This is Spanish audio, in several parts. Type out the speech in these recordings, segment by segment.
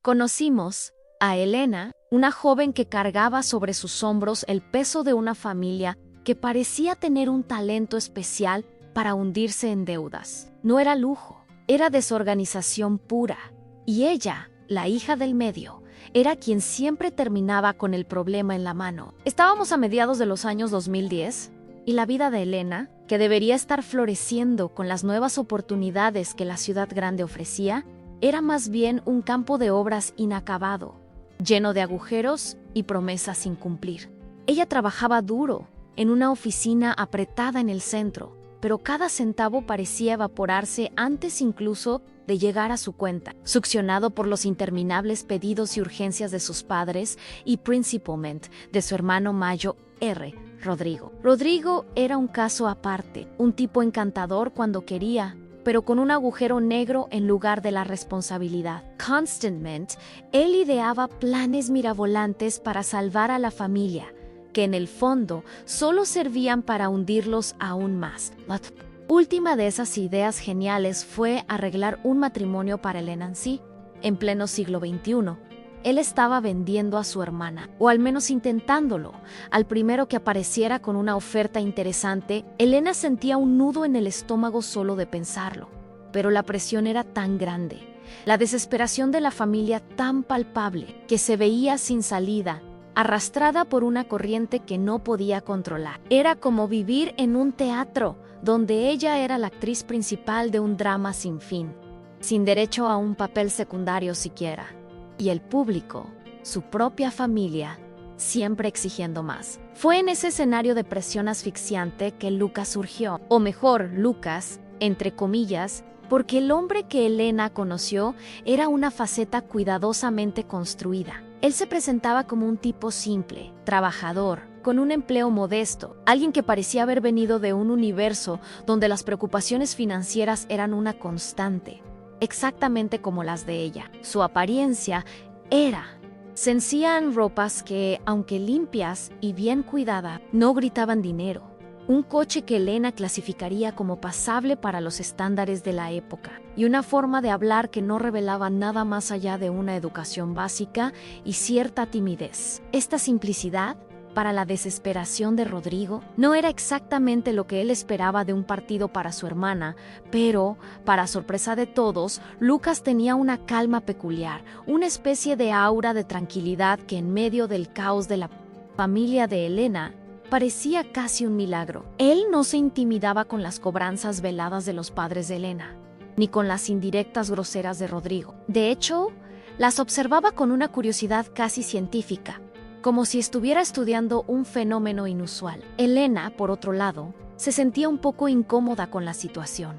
Conocimos a Elena, una joven que cargaba sobre sus hombros el peso de una familia que parecía tener un talento especial para hundirse en deudas. No era lujo, era desorganización pura. Y ella, la hija del medio, era quien siempre terminaba con el problema en la mano. Estábamos a mediados de los años 2010 y la vida de Elena, que debería estar floreciendo con las nuevas oportunidades que la ciudad grande ofrecía, era más bien un campo de obras inacabado, lleno de agujeros y promesas sin cumplir. Ella trabajaba duro, en una oficina apretada en el centro, pero cada centavo parecía evaporarse antes incluso de llegar a su cuenta, succionado por los interminables pedidos y urgencias de sus padres y principalmente de su hermano mayor, Rodrigo. Rodrigo era un caso aparte, un tipo encantador cuando quería, pero con un agujero negro en lugar de la responsabilidad. Constantemente, él ideaba planes mirabolantes para salvar a la familia, que en el fondo solo servían para hundirlos aún más. La última de esas ideas geniales fue arreglar un matrimonio para Elena en sí, en pleno siglo XXI. Él estaba vendiendo a su hermana, o al menos intentándolo. Al primero que apareciera con una oferta interesante, Elena sentía un nudo en el estómago solo de pensarlo. Pero la presión era tan grande, la desesperación de la familia tan palpable, que se veía sin salida, arrastrada por una corriente que no podía controlar. Era como vivir en un teatro, donde ella era la actriz principal de un drama sin fin, sin derecho a un papel secundario siquiera. Y el público, su propia familia, siempre exigiendo más. Fue en ese escenario de presión asfixiante que Lucas surgió, o mejor, Lucas, entre comillas, porque el hombre que Elena conoció era una faceta cuidadosamente construida. Él se presentaba como un tipo simple, trabajador, con un empleo modesto, alguien que parecía haber venido de un universo donde las preocupaciones financieras eran una constante, exactamente como las de ella. Su apariencia era sencilla en ropas que, aunque limpias y bien cuidadas, no gritaban dinero. Un coche que Elena clasificaría como pasable para los estándares de la época, y una forma de hablar que no revelaba nada más allá de una educación básica y cierta timidez. Esta simplicidad, para la desesperación de Rodrigo, no era exactamente lo que él esperaba de un partido para su hermana, pero, para sorpresa de todos, Lucas tenía una calma peculiar, una especie de aura de tranquilidad que en medio del caos de la familia de Elena parecía casi un milagro. Él no se intimidaba con las cobranzas veladas de los padres de Elena, ni con las indirectas groseras de Rodrigo. De hecho, las observaba con una curiosidad casi científica, como si estuviera estudiando un fenómeno inusual. Elena, por otro lado, se sentía un poco incómoda con la situación.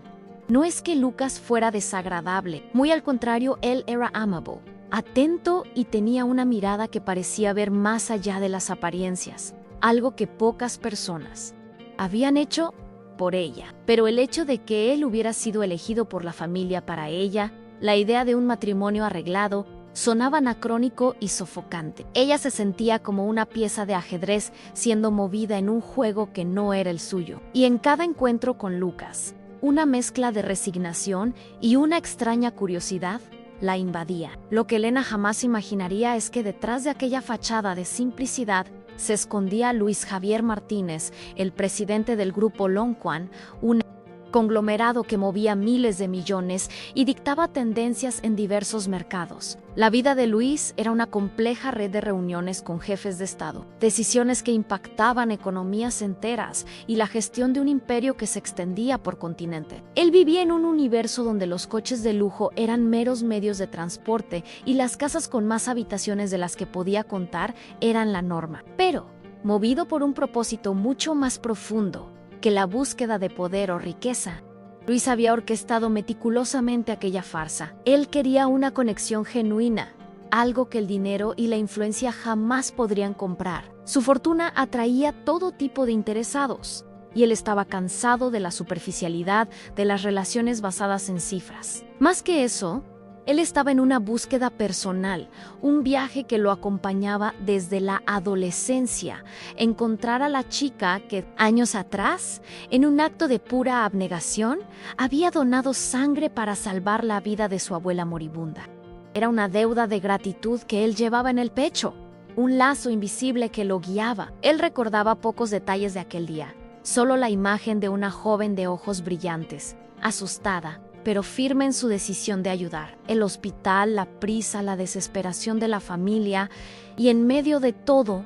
No es que Lucas fuera desagradable, muy al contrario, él era amable, atento y tenía una mirada que parecía ver más allá de las apariencias, algo que pocas personas habían hecho por ella. Pero el hecho de que él hubiera sido elegido por la familia para ella, la idea de un matrimonio arreglado, sonaba anacrónico y sofocante. Ella se sentía como una pieza de ajedrez siendo movida en un juego que no era el suyo. Y en cada encuentro con Lucas, una mezcla de resignación y una extraña curiosidad la invadía. Lo que Elena jamás imaginaría es que detrás de aquella fachada de simplicidad se escondía Luis Javier Martínez, el presidente del grupo Lonquan, un conglomerado que movía miles de millones y dictaba tendencias en diversos mercados. La vida de Luis era una compleja red de reuniones con jefes de Estado, decisiones que impactaban economías enteras y la gestión de un imperio que se extendía por continente. Él vivía en un universo donde los coches de lujo eran meros medios de transporte y las casas con más habitaciones de las que podía contar eran la norma. Pero, movido por un propósito mucho más profundo que la búsqueda de poder o riqueza, Luis había orquestado meticulosamente aquella farsa. Él quería una conexión genuina, algo que el dinero y la influencia jamás podrían comprar. Su fortuna atraía todo tipo de interesados, y él estaba cansado de la superficialidad de las relaciones basadas en cifras. Más que eso, él estaba en una búsqueda personal, un viaje que lo acompañaba desde la adolescencia, encontrar a la chica que, años atrás, en un acto de pura abnegación, había donado sangre para salvar la vida de su abuela moribunda. Era una deuda de gratitud que él llevaba en el pecho, un lazo invisible que lo guiaba. Él recordaba pocos detalles de aquel día, solo la imagen de una joven de ojos brillantes, asustada, pero firme en su decisión de ayudar. El hospital, la prisa, la desesperación de la familia, y en medio de todo,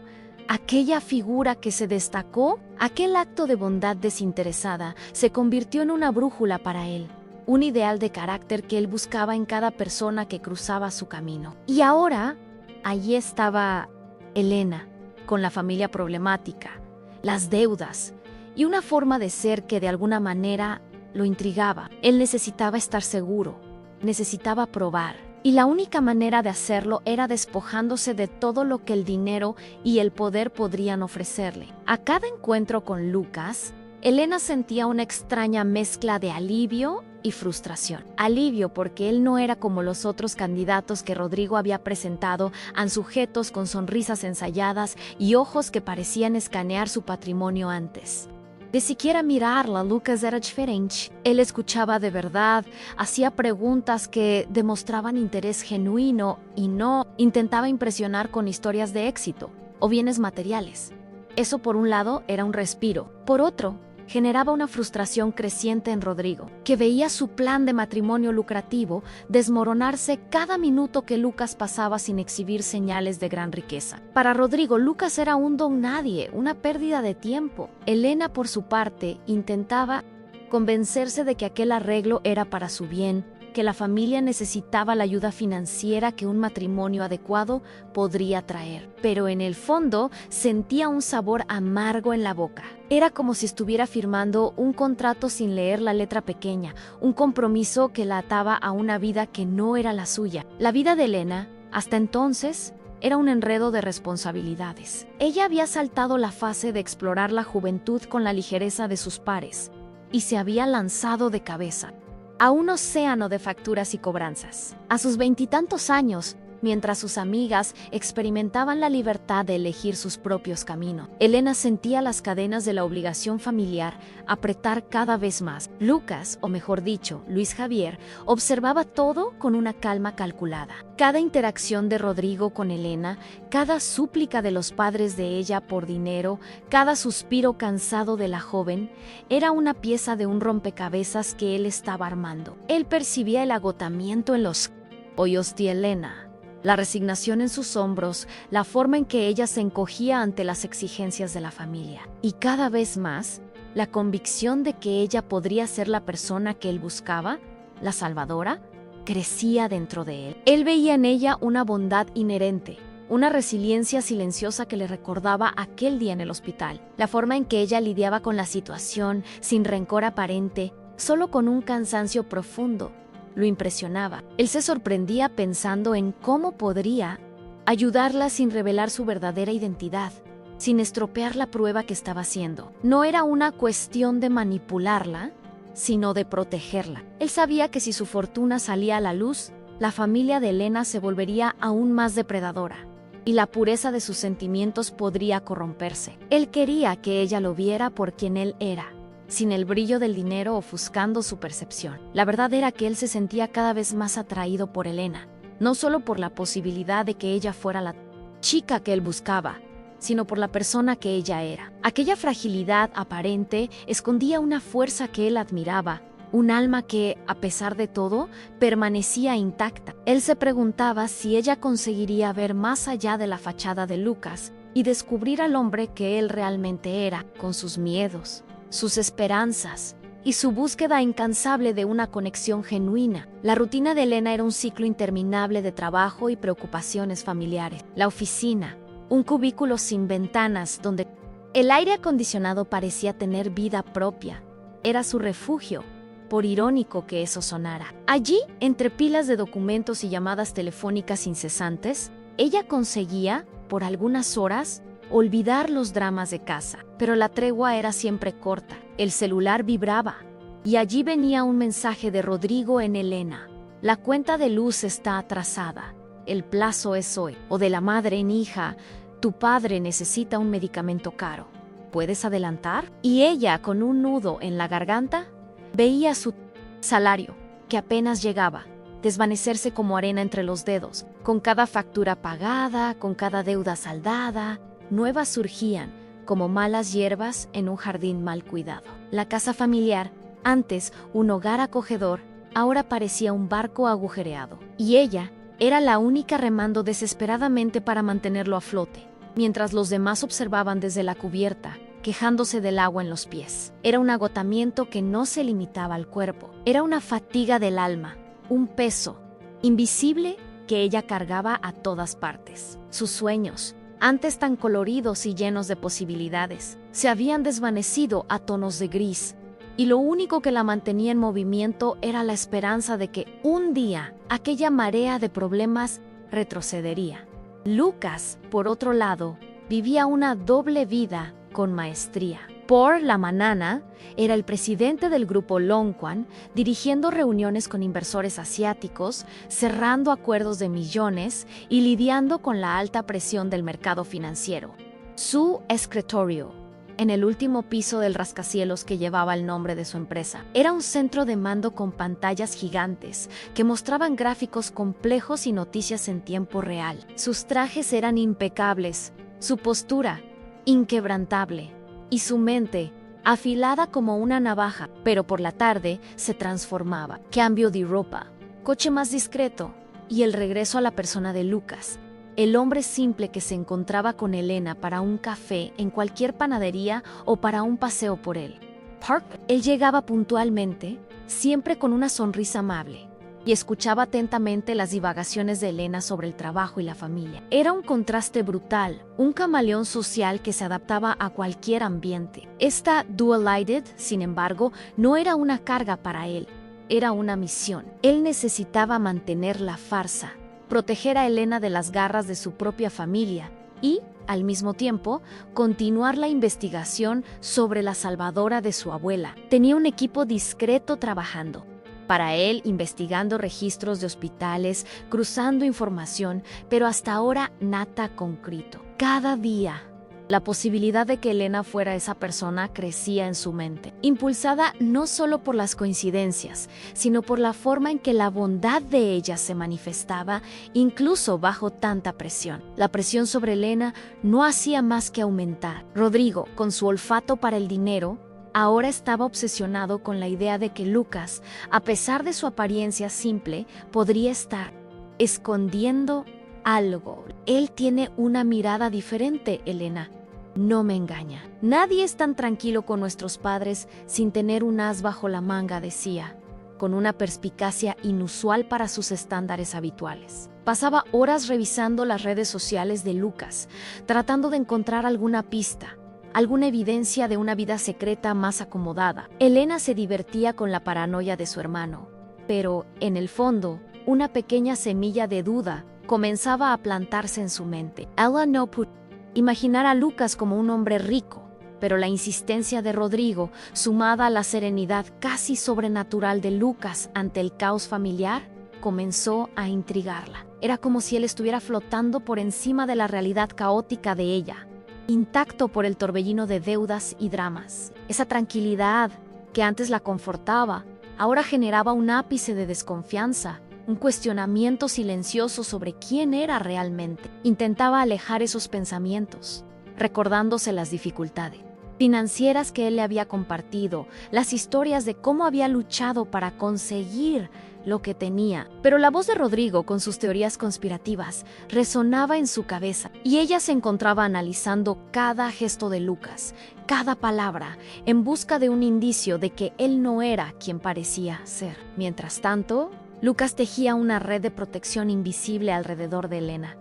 aquella figura que se destacó, aquel acto de bondad desinteresada, se convirtió en una brújula para él, un ideal de carácter que él buscaba en cada persona que cruzaba su camino. Y ahora, allí estaba Elena, con la familia problemática, las deudas, y una forma de ser que de alguna manera lo intrigaba. Él necesitaba estar seguro, necesitaba probar, y la única manera de hacerlo era despojándose de todo lo que el dinero y el poder podrían ofrecerle. A cada encuentro con Lucas, Elena sentía una extraña mezcla de alivio y frustración. Alivio porque él no era como los otros candidatos que Rodrigo había presentado, sujetos con sonrisas ensayadas y ojos que parecían escanear su patrimonio antes. De siquiera mirarla, Lucas era diferente. Él escuchaba de verdad, hacía preguntas que demostraban interés genuino y no intentaba impresionar con historias de éxito o bienes materiales. Eso por un lado era un respiro. Por otro, generaba una frustración creciente en Rodrigo, que veía su plan de matrimonio lucrativo desmoronarse cada minuto que Lucas pasaba sin exhibir señales de gran riqueza. Para Rodrigo, Lucas era un don nadie, una pérdida de tiempo. Elena, por su parte, intentaba convencerse de que aquel arreglo era para su bien, que la familia necesitaba la ayuda financiera que un matrimonio adecuado podría traer. Pero en el fondo sentía un sabor amargo en la boca. Era como si estuviera firmando un contrato sin leer la letra pequeña, un compromiso que la ataba a una vida que no era la suya. La vida de Elena, hasta entonces, era un enredo de responsabilidades. Ella había saltado la fase de explorar la juventud con la ligereza de sus pares y se había lanzado de cabeza a un océano de facturas y cobranzas. A sus 20 años, mientras sus amigas experimentaban la libertad de elegir sus propios caminos, Elena sentía las cadenas de la obligación familiar apretar cada vez más. Lucas, o mejor dicho, Luis Javier, observaba todo con una calma calculada. Cada interacción de Rodrigo con Elena, cada súplica de los padres de ella por dinero, cada suspiro cansado de la joven, era una pieza de un rompecabezas que él estaba armando. Él percibía el agotamiento en los ojos de Elena, la resignación en sus hombros, la forma en que ella se encogía ante las exigencias de la familia. Y cada vez más, la convicción de que ella podría ser la persona que él buscaba, la salvadora, crecía dentro de él. Él veía en ella una bondad inherente, una resiliencia silenciosa que le recordaba aquel día en el hospital. La forma en que ella lidiaba con la situación, sin rencor aparente, solo con un cansancio profundo, lo impresionaba. Él se sorprendía pensando en cómo podría ayudarla sin revelar su verdadera identidad, sin estropear la prueba que estaba haciendo. No era una cuestión de manipularla, sino de protegerla. Él sabía que si su fortuna salía a la luz, la familia de Elena se volvería aún más depredadora, y la pureza de sus sentimientos podría corromperse. Él quería que ella lo viera por quien él era, sin el brillo del dinero ofuscando su percepción. La verdad era que él se sentía cada vez más atraído por Elena, no solo por la posibilidad de que ella fuera la chica que él buscaba, sino por la persona que ella era. Aquella fragilidad aparente escondía una fuerza que él admiraba, un alma que, a pesar de todo, permanecía intacta. Él se preguntaba si ella conseguiría ver más allá de la fachada de Lucas y descubrir al hombre que él realmente era, con sus miedos, sus esperanzas y su búsqueda incansable de una conexión genuina. La rutina de Elena era un ciclo interminable de trabajo y preocupaciones familiares. La oficina, un cubículo sin ventanas donde el aire acondicionado parecía tener vida propia, era su refugio, por irónico que eso sonara. Allí, entre pilas de documentos y llamadas telefónicas incesantes, ella conseguía, por algunas horas, olvidar los dramas de casa. Pero la tregua era siempre corta. El celular vibraba, y allí venía un mensaje de Rodrigo en Elena. La cuenta de luz está atrasada. El plazo es hoy. O de la madre en hija, tu padre necesita un medicamento caro. ¿Puedes adelantar? Y ella, con un nudo en la garganta, veía su salario, que apenas llegaba, desvanecerse como arena entre los dedos. Con cada factura pagada, con cada deuda saldada, nuevas surgían, como malas hierbas en un jardín mal cuidado. La casa familiar, antes un hogar acogedor, ahora parecía un barco agujereado. Y ella era la única remando desesperadamente para mantenerlo a flote, mientras los demás observaban desde la cubierta, quejándose del agua en los pies. Era un agotamiento que no se limitaba al cuerpo. Era una fatiga del alma, un peso invisible que ella cargaba a todas partes. Sus sueños, antes tan coloridos y llenos de posibilidades, se habían desvanecido a tonos de gris, y lo único que la mantenía en movimiento era la esperanza de que un día aquella marea de problemas retrocedería. Lucas, por otro lado, vivía una doble vida con maestría. Por la mañana, era el presidente del grupo Longquan, dirigiendo reuniones con inversores asiáticos, cerrando acuerdos de millones y lidiando con la alta presión del mercado financiero. Su escritorio, en el último piso del rascacielos que llevaba el nombre de su empresa, era un centro de mando con pantallas gigantes que mostraban gráficos complejos y noticias en tiempo real. Sus trajes eran impecables, su postura inquebrantable y su mente afilada como una navaja, pero por la tarde se transformaba. Cambio de ropa, coche más discreto y el regreso a la persona de Lucas, el hombre simple que se encontraba con Elena para un café en cualquier panadería o para un paseo por el parque. Él llegaba puntualmente, siempre con una sonrisa amable, y escuchaba atentamente las divagaciones de Elena sobre el trabajo y la familia. Era un contraste brutal, un camaleón social que se adaptaba a cualquier ambiente. Esta dual-lighted, sin embargo, no era una carga para él, era una misión. Él necesitaba mantener la farsa, proteger a Elena de las garras de su propia familia y, al mismo tiempo, continuar la investigación sobre la salvadora de su abuela. Tenía un equipo discreto trabajando para él, investigando registros de hospitales, cruzando información, pero hasta ahora nada concreto. Cada día, la posibilidad de que Elena fuera esa persona crecía en su mente, impulsada no solo por las coincidencias, sino por la forma en que la bondad de ella se manifestaba, incluso bajo tanta presión. La presión sobre Elena no hacía más que aumentar. Rodrigo, con su olfato para el dinero, ahora estaba obsesionado con la idea de que Lucas, a pesar de su apariencia simple, podría estar escondiendo algo. Él tiene una mirada diferente, Elena. No me engaña. Nadie es tan tranquilo con nuestros padres sin tener un as bajo la manga, decía, con una perspicacia inusual para sus estándares habituales. Pasaba horas revisando las redes sociales de Lucas, tratando de encontrar alguna pista, alguna evidencia de una vida secreta más acomodada. Elena se divertía con la paranoia de su hermano, pero, en el fondo, una pequeña semilla de duda comenzaba a plantarse en su mente. Ella no pudo imaginar a Lucas como un hombre rico, pero la insistencia de Rodrigo, sumada a la serenidad casi sobrenatural de Lucas ante el caos familiar, comenzó a intrigarla. Era como si él estuviera flotando por encima de la realidad caótica de ella, intacto por el torbellino de deudas y dramas. Esa tranquilidad que antes la confortaba, ahora generaba un ápice de desconfianza, un cuestionamiento silencioso sobre quién era realmente. Intentaba alejar esos pensamientos, recordándose las dificultades financieras que él le había compartido, las historias de cómo había luchado para conseguir lo que tenía. Pero la voz de Rodrigo, con sus teorías conspirativas, resonaba en su cabeza, y ella se encontraba analizando cada gesto de Lucas, cada palabra, en busca de un indicio de que él no era quien parecía ser. Mientras tanto, Lucas tejía una red de protección invisible alrededor de Elena.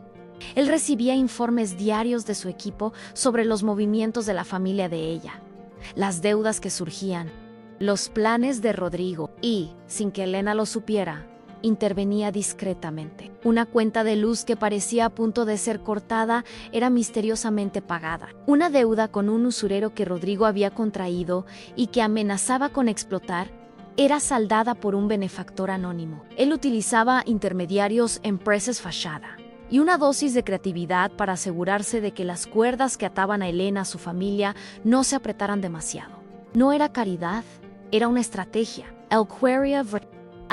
Él recibía informes diarios de su equipo sobre los movimientos de la familia de ella, las deudas que surgían, los planes de Rodrigo y, sin que Elena lo supiera, intervenía discretamente. Una cuenta de luz que parecía a punto de ser cortada era misteriosamente pagada. Una deuda con un usurero que Rodrigo había contraído y que amenazaba con explotar era saldada por un benefactor anónimo. Él utilizaba intermediarios en empresas fachada y una dosis de creatividad para asegurarse de que las cuerdas que ataban a Elena a su familia no se apretaran demasiado. No era caridad, era una estrategia.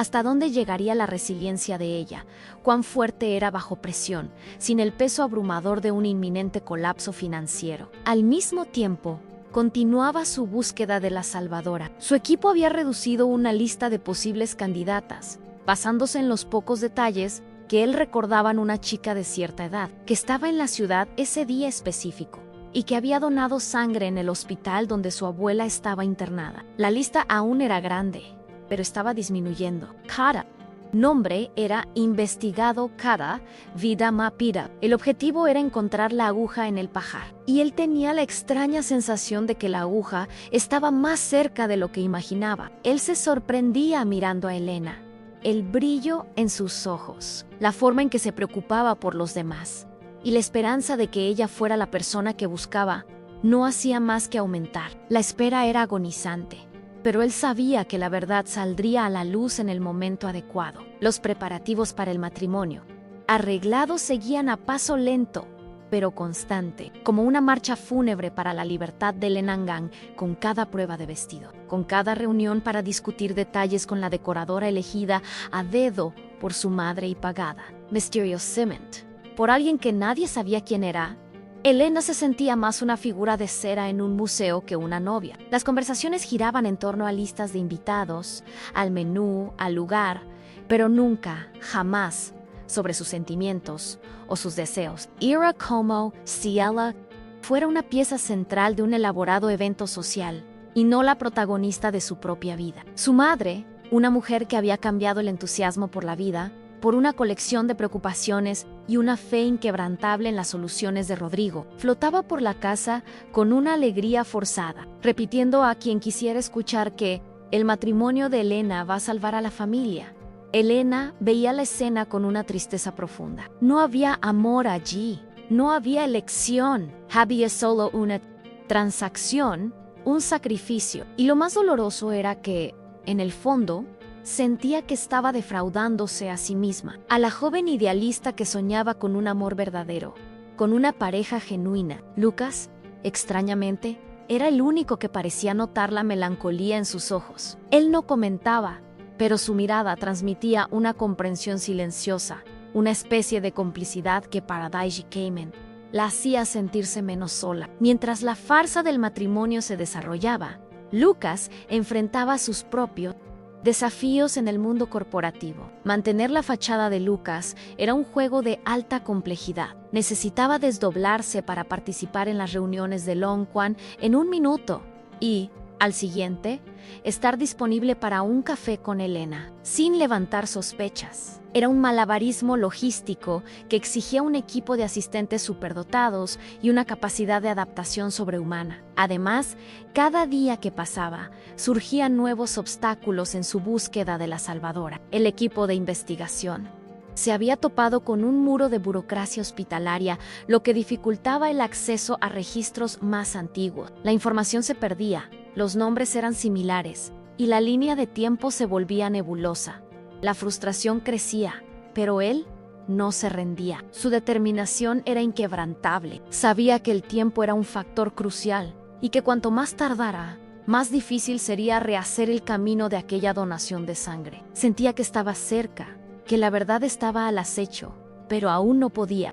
hasta dónde llegaría la resiliencia de ella, cuán fuerte era bajo presión, sin el peso abrumador de un inminente colapso financiero. Al mismo tiempo, continuaba su búsqueda de la salvadora. Su equipo había reducido una lista de posibles candidatas, basándose en los pocos detalles que él recordaban una chica de cierta edad, que estaba en la ciudad ese día específico y que había donado sangre en el hospital donde su abuela estaba internada. La lista aún era grande, pero estaba disminuyendo. Kara. Nombre era Investigado Kara Vidamapira. El objetivo era encontrar la aguja en el pajar, y él tenía la extraña sensación de que la aguja estaba más cerca de lo que imaginaba. Él se sorprendía mirando a Elena, el brillo en sus ojos, la forma en que se preocupaba por los demás, y la esperanza de que ella fuera la persona que buscaba no hacía más que aumentar. La espera era agonizante, pero él sabía que la verdad saldría a la luz en el momento adecuado. Los preparativos para el matrimonio, arreglados, seguían a paso lento, pero constante, como una marcha fúnebre para la libertad de Lenangang, con cada prueba de vestido, con cada reunión para discutir detalles con la decoradora elegida a dedo por su madre y pagada, Mysterious Cement, por alguien que nadie sabía quién era. Elena se sentía más una figura de cera en un museo que una novia. Las conversaciones giraban en torno a listas de invitados, al menú, al lugar, pero nunca, jamás, sobre sus sentimientos o sus deseos. Era como si ella fuera una pieza central de un elaborado evento social y no la protagonista de su propia vida. Su madre, una mujer que había cambiado el entusiasmo por la vida por una colección de preocupaciones y una fe inquebrantable en las soluciones de Rodrigo, flotaba por la casa con una alegría forzada, repitiendo a quien quisiera escuchar que el matrimonio de Elena va a salvar a la familia. Elena veía la escena con una tristeza profunda. No había amor allí, no había elección, había solo una transacción, un sacrificio. Y lo más doloroso era que, en el fondo, sentía que estaba defraudándose a sí misma, a la joven idealista que soñaba con un amor verdadero, con una pareja genuina. Lucas, extrañamente, era el único que parecía notar la melancolía en sus ojos. Él no comentaba, pero su mirada transmitía una comprensión silenciosa, una especie de complicidad que para Daiji Kamen la hacía sentirse menos sola. Mientras la farsa del matrimonio se desarrollaba, Lucas enfrentaba sus propios desafíos en el mundo corporativo. Mantener la fachada de Lucas era un juego de alta complejidad. Necesitaba desdoblarse para participar en las reuniones de Longquan en un minuto y, al siguiente, estar disponible para un café con Elena, sin levantar sospechas. Era un malabarismo logístico que exigía un equipo de asistentes superdotados y una capacidad de adaptación sobrehumana. Además, cada día que pasaba, surgían nuevos obstáculos en su búsqueda de la salvadora. El equipo de investigación se había topado con un muro de burocracia hospitalaria, lo que dificultaba el acceso a registros más antiguos. La información se perdía, los nombres eran similares, y la línea de tiempo se volvía nebulosa. La frustración crecía, pero él no se rendía. Su determinación era inquebrantable. Sabía que el tiempo era un factor crucial, y que cuanto más tardara, más difícil sería rehacer el camino de aquella donación de sangre. Sentía que estaba cerca, que la verdad estaba al acecho, pero aún no podía.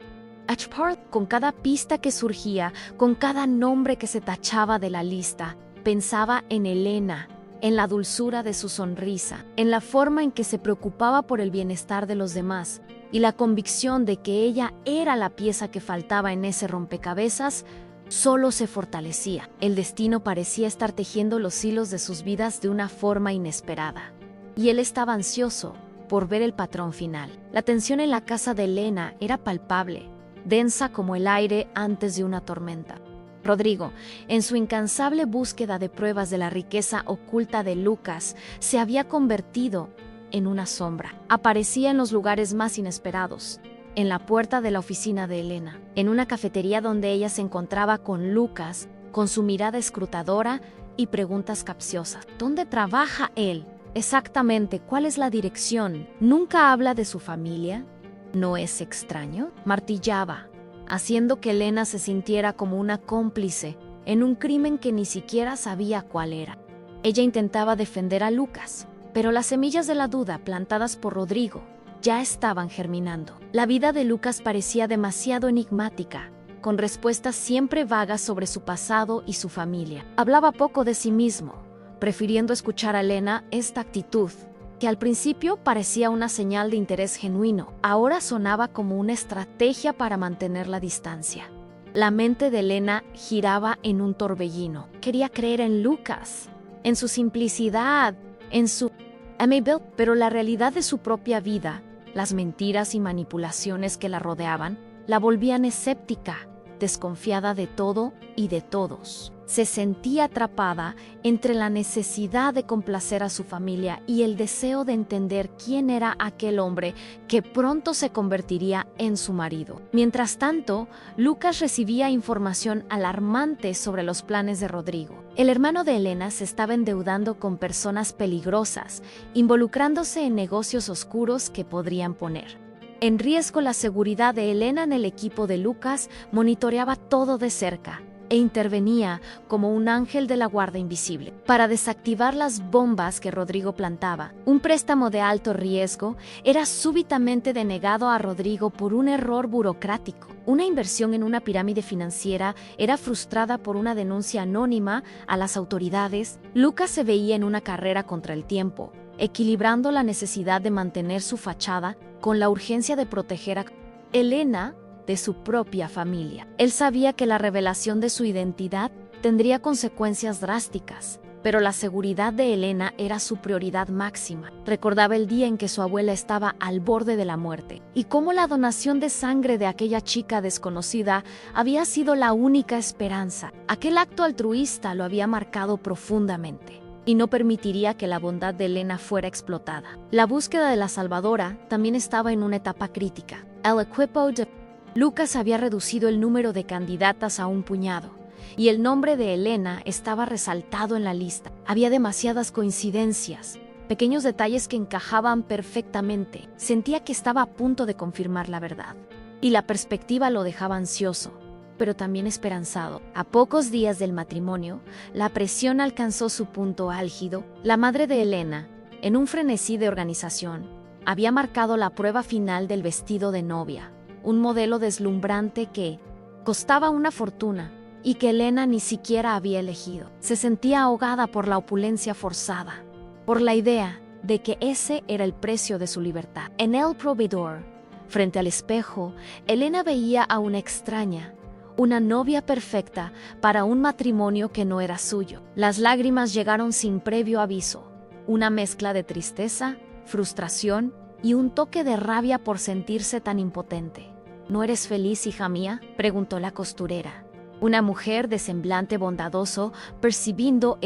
Con cada pista que surgía, con cada nombre que se tachaba de la lista, pensaba en Elena, en la dulzura de su sonrisa, en la forma en que se preocupaba por el bienestar de los demás, y la convicción de que ella era la pieza que faltaba en ese rompecabezas solo se fortalecía. El destino parecía estar tejiendo los hilos de sus vidas de una forma inesperada, y él estaba ansioso por ver el patrón final. La tensión en la casa de Elena era palpable, densa como el aire antes de una tormenta. Rodrigo, en su incansable búsqueda de pruebas de la riqueza oculta de Lucas, se había convertido en una sombra. Aparecía en los lugares más inesperados, en la puerta de la oficina de Elena, en una cafetería donde ella se encontraba con Lucas, con su mirada escrutadora y preguntas capciosas. ¿Dónde trabaja él? Exactamente, ¿cuál es la dirección? ¿Nunca habla de su familia? ¿No es extraño? Martillaba, haciendo que Elena se sintiera como una cómplice en un crimen que ni siquiera sabía cuál era. Ella intentaba defender a Lucas, Pero las semillas de la duda plantadas por Rodrigo ya estaban germinando. La vida de Lucas parecía demasiado enigmática, con respuestas siempre vagas sobre su pasado y su familia. Hablaba poco de sí mismo, prefiriendo escuchar a Elena. Esta actitud, que al principio parecía una señal de interés genuino, ahora sonaba como una estrategia para mantener la distancia. La mente de Elena giraba en un torbellino. Quería creer en Lucas, en su simplicidad, en su amabilidad, pero la realidad de su propia vida, las mentiras y manipulaciones que la rodeaban, la volvían escéptica, desconfiada de todo y de todos. Se sentía atrapada entre la necesidad de complacer a su familia y el deseo de entender quién era aquel hombre que pronto se convertiría en su marido. Mientras tanto, Lucas recibía información alarmante sobre los planes de Rodrigo. El hermano de Elena se estaba endeudando con personas peligrosas, involucrándose en negocios oscuros que podrían poner en riesgo la seguridad de Elena. En el equipo de Lucas monitoreaba todo de cerca e intervenía como un ángel de la guarda invisible para desactivar las bombas que Rodrigo plantaba. Un préstamo de alto riesgo era súbitamente denegado a Rodrigo por un error burocrático. Una inversión en una pirámide financiera era frustrada por una denuncia anónima a las autoridades. Lucas se veía en una carrera contra el tiempo, equilibrando la necesidad de mantener su fachada con la urgencia de proteger a Elena de su propia familia. Él sabía que la revelación de su identidad tendría consecuencias drásticas, pero la seguridad de Elena era su prioridad máxima. Recordaba el día en que su abuela estaba al borde de la muerte, y cómo la donación de sangre de aquella chica desconocida había sido la única esperanza. Aquel acto altruista lo había marcado profundamente, y no permitiría que la bondad de Elena fuera explotada. La búsqueda de la salvadora también estaba en una etapa crítica. El equipo de Lucas había reducido el número de candidatas a un puñado, y el nombre de Elena estaba resaltado en la lista. Había demasiadas coincidencias, pequeños detalles que encajaban perfectamente. Sentía que estaba a punto de confirmar la verdad, y la perspectiva lo dejaba ansioso, pero también esperanzado. A pocos días del matrimonio, la presión alcanzó su punto álgido. La madre de Elena, en un frenesí de organización, había marcado la prueba final del vestido de novia, un modelo deslumbrante que costaba una fortuna y que Elena ni siquiera había elegido. Se sentía ahogada por la opulencia forzada, por la idea de que ese era el precio de su libertad. En el proveedor, frente al espejo, Elena veía a una extraña, una novia perfecta para un matrimonio que no era suyo. Las lágrimas llegaron sin previo aviso, una mezcla de tristeza, frustración y un toque de rabia por sentirse tan impotente. ¿No eres feliz, hija mía?, preguntó la costurera, una mujer de semblante bondadoso, percibiendo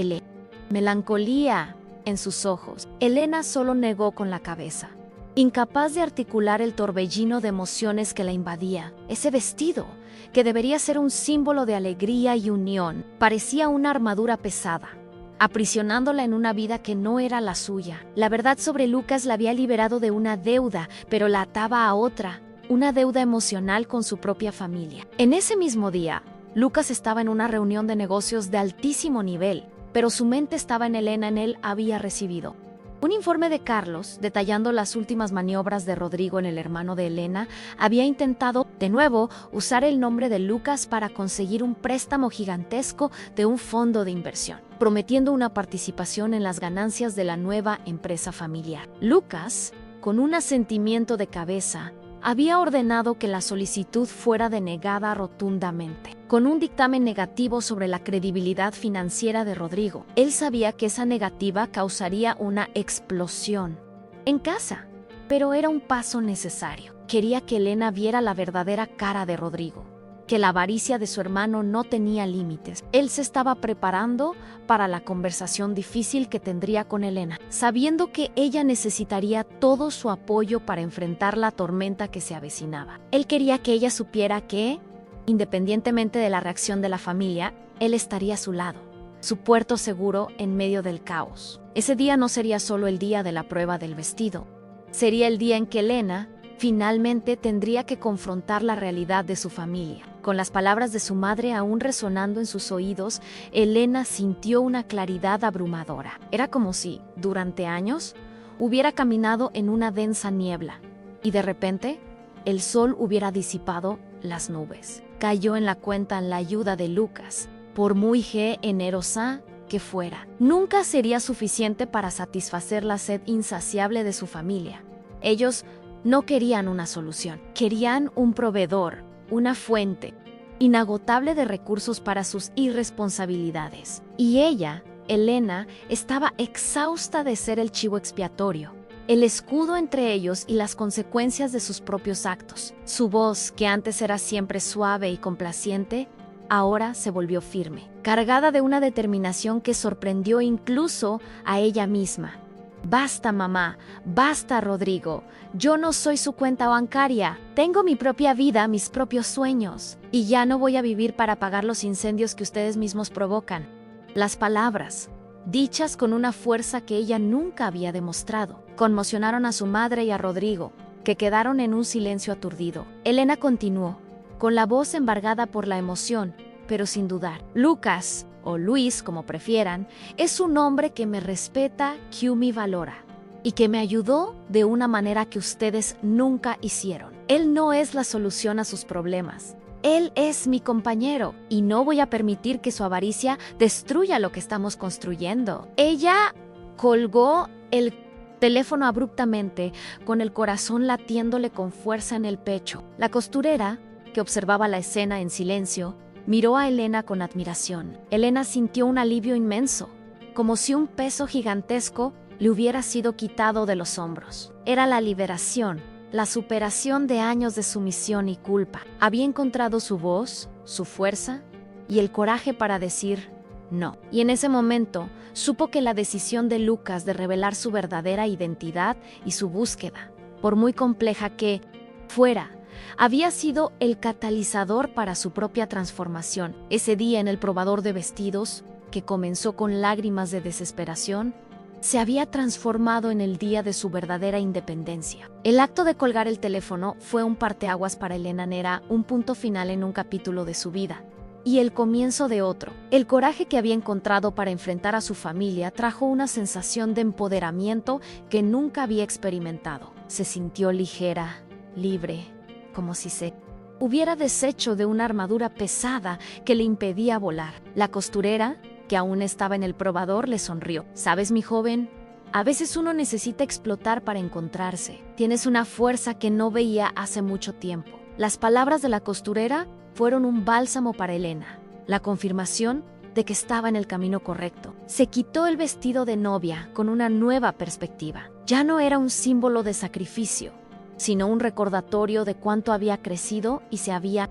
melancolía en sus ojos. Elena solo negó con la cabeza, incapaz de articular el torbellino de emociones que la invadía. Ese vestido, que debería ser un símbolo de alegría y unión, parecía una armadura pesada, aprisionándola en una vida que no era la suya. La verdad sobre Lucas la había liberado de una deuda, pero la ataba a otra, una deuda emocional con su propia familia. En ese mismo día, Lucas estaba en una reunión de negocios de altísimo nivel, pero su mente estaba en Elena. En él había recibido un informe de Carlos detallando las últimas maniobras de Rodrigo en el hermano de Elena. Había intentado, de nuevo, usar el nombre de Lucas para conseguir un préstamo gigantesco de un fondo de inversión, prometiendo una participación en las ganancias de la nueva empresa familiar. Lucas, con un asentimiento de cabeza, había ordenado que la solicitud fuera denegada rotundamente, con un dictamen negativo sobre la credibilidad financiera de Rodrigo. Él sabía que esa negativa causaría una explosión en casa, pero era un paso necesario. Quería que Elena viera la verdadera cara de Rodrigo, que la avaricia de su hermano no tenía límites. Él se estaba preparando para la conversación difícil que tendría con Elena, sabiendo que ella necesitaría todo su apoyo para enfrentar la tormenta que se avecinaba. Él quería que ella supiera que, independientemente de la reacción de la familia, él estaría a su lado, su puerto seguro en medio del caos. Ese día no sería solo el día de la prueba del vestido, sería el día en que Elena Finalmente tendría que confrontar la realidad de su familia. Con las palabras de su madre aún resonando en sus oídos, Elena sintió una claridad abrumadora. Era como si, durante años, hubiera caminado en una densa niebla y de repente el sol hubiera disipado las nubes. Cayó en la cuenta la ayuda de Lucas, por muy generosa que fuera. Nunca sería suficiente para satisfacer la sed insaciable de su familia. Ellos no querían una solución, querían un proveedor, una fuente inagotable de recursos para sus irresponsabilidades. Y ella, Elena, estaba exhausta de ser el chivo expiatorio, el escudo entre ellos y las consecuencias de sus propios actos. Su voz, que antes era siempre suave y complaciente, ahora se volvió firme, cargada de una determinación que sorprendió incluso a ella misma. Basta, mamá, basta, Rodrigo. Yo no soy su cuenta bancaria. Tengo mi propia vida, mis propios sueños. Y ya no voy a vivir para pagar los incendios que ustedes mismos provocan. Las palabras, dichas con una fuerza que ella nunca había demostrado, conmocionaron a su madre y a Rodrigo, que quedaron en un silencio aturdido. Elena continuó, con la voz embargada por la emoción, pero sin dudar. Lucas, o Luis, como prefieran, es un hombre que me respeta, que me valora y que me ayudó de una manera que ustedes nunca hicieron. Él no es la solución a sus problemas. Él es mi compañero y no voy a permitir que su avaricia destruya lo que estamos construyendo. Ella colgó el teléfono abruptamente, con el corazón latiéndole con fuerza en el pecho. La costurera, que observaba la escena en silencio, miró a Elena con admiración. Elena sintió un alivio inmenso, como si un peso gigantesco le hubiera sido quitado de los hombros. Era la liberación, la superación de años de sumisión y culpa. Había encontrado su voz, su fuerza y el coraje para decir no. Y en ese momento supo que la decisión de Lucas de revelar su verdadera identidad y su búsqueda, por muy compleja que fuera, había sido el catalizador para su propia transformación. Ese día en el probador de vestidos, que comenzó con lágrimas de desesperación, se había transformado en el día de su verdadera independencia. El acto de colgar el teléfono fue un parteaguas para Elena Nera, un punto final en un capítulo de su vida, y el comienzo de otro. El coraje que había encontrado para enfrentar a su familia trajo una sensación de empoderamiento que nunca había experimentado. Se sintió ligera, libre, como si se hubiera deshecho de una armadura pesada que le impedía volar. La costurera, que aún estaba en el probador, le sonrió. ¿Sabes, mi joven? A veces uno necesita explotar para encontrarse. Tienes una fuerza que no veía hace mucho tiempo. Las palabras de la costurera fueron un bálsamo para Elena, la confirmación de que estaba en el camino correcto. Se quitó el vestido de novia con una nueva perspectiva. Ya no era un símbolo de sacrificio, sino un recordatorio de cuánto había crecido y se había...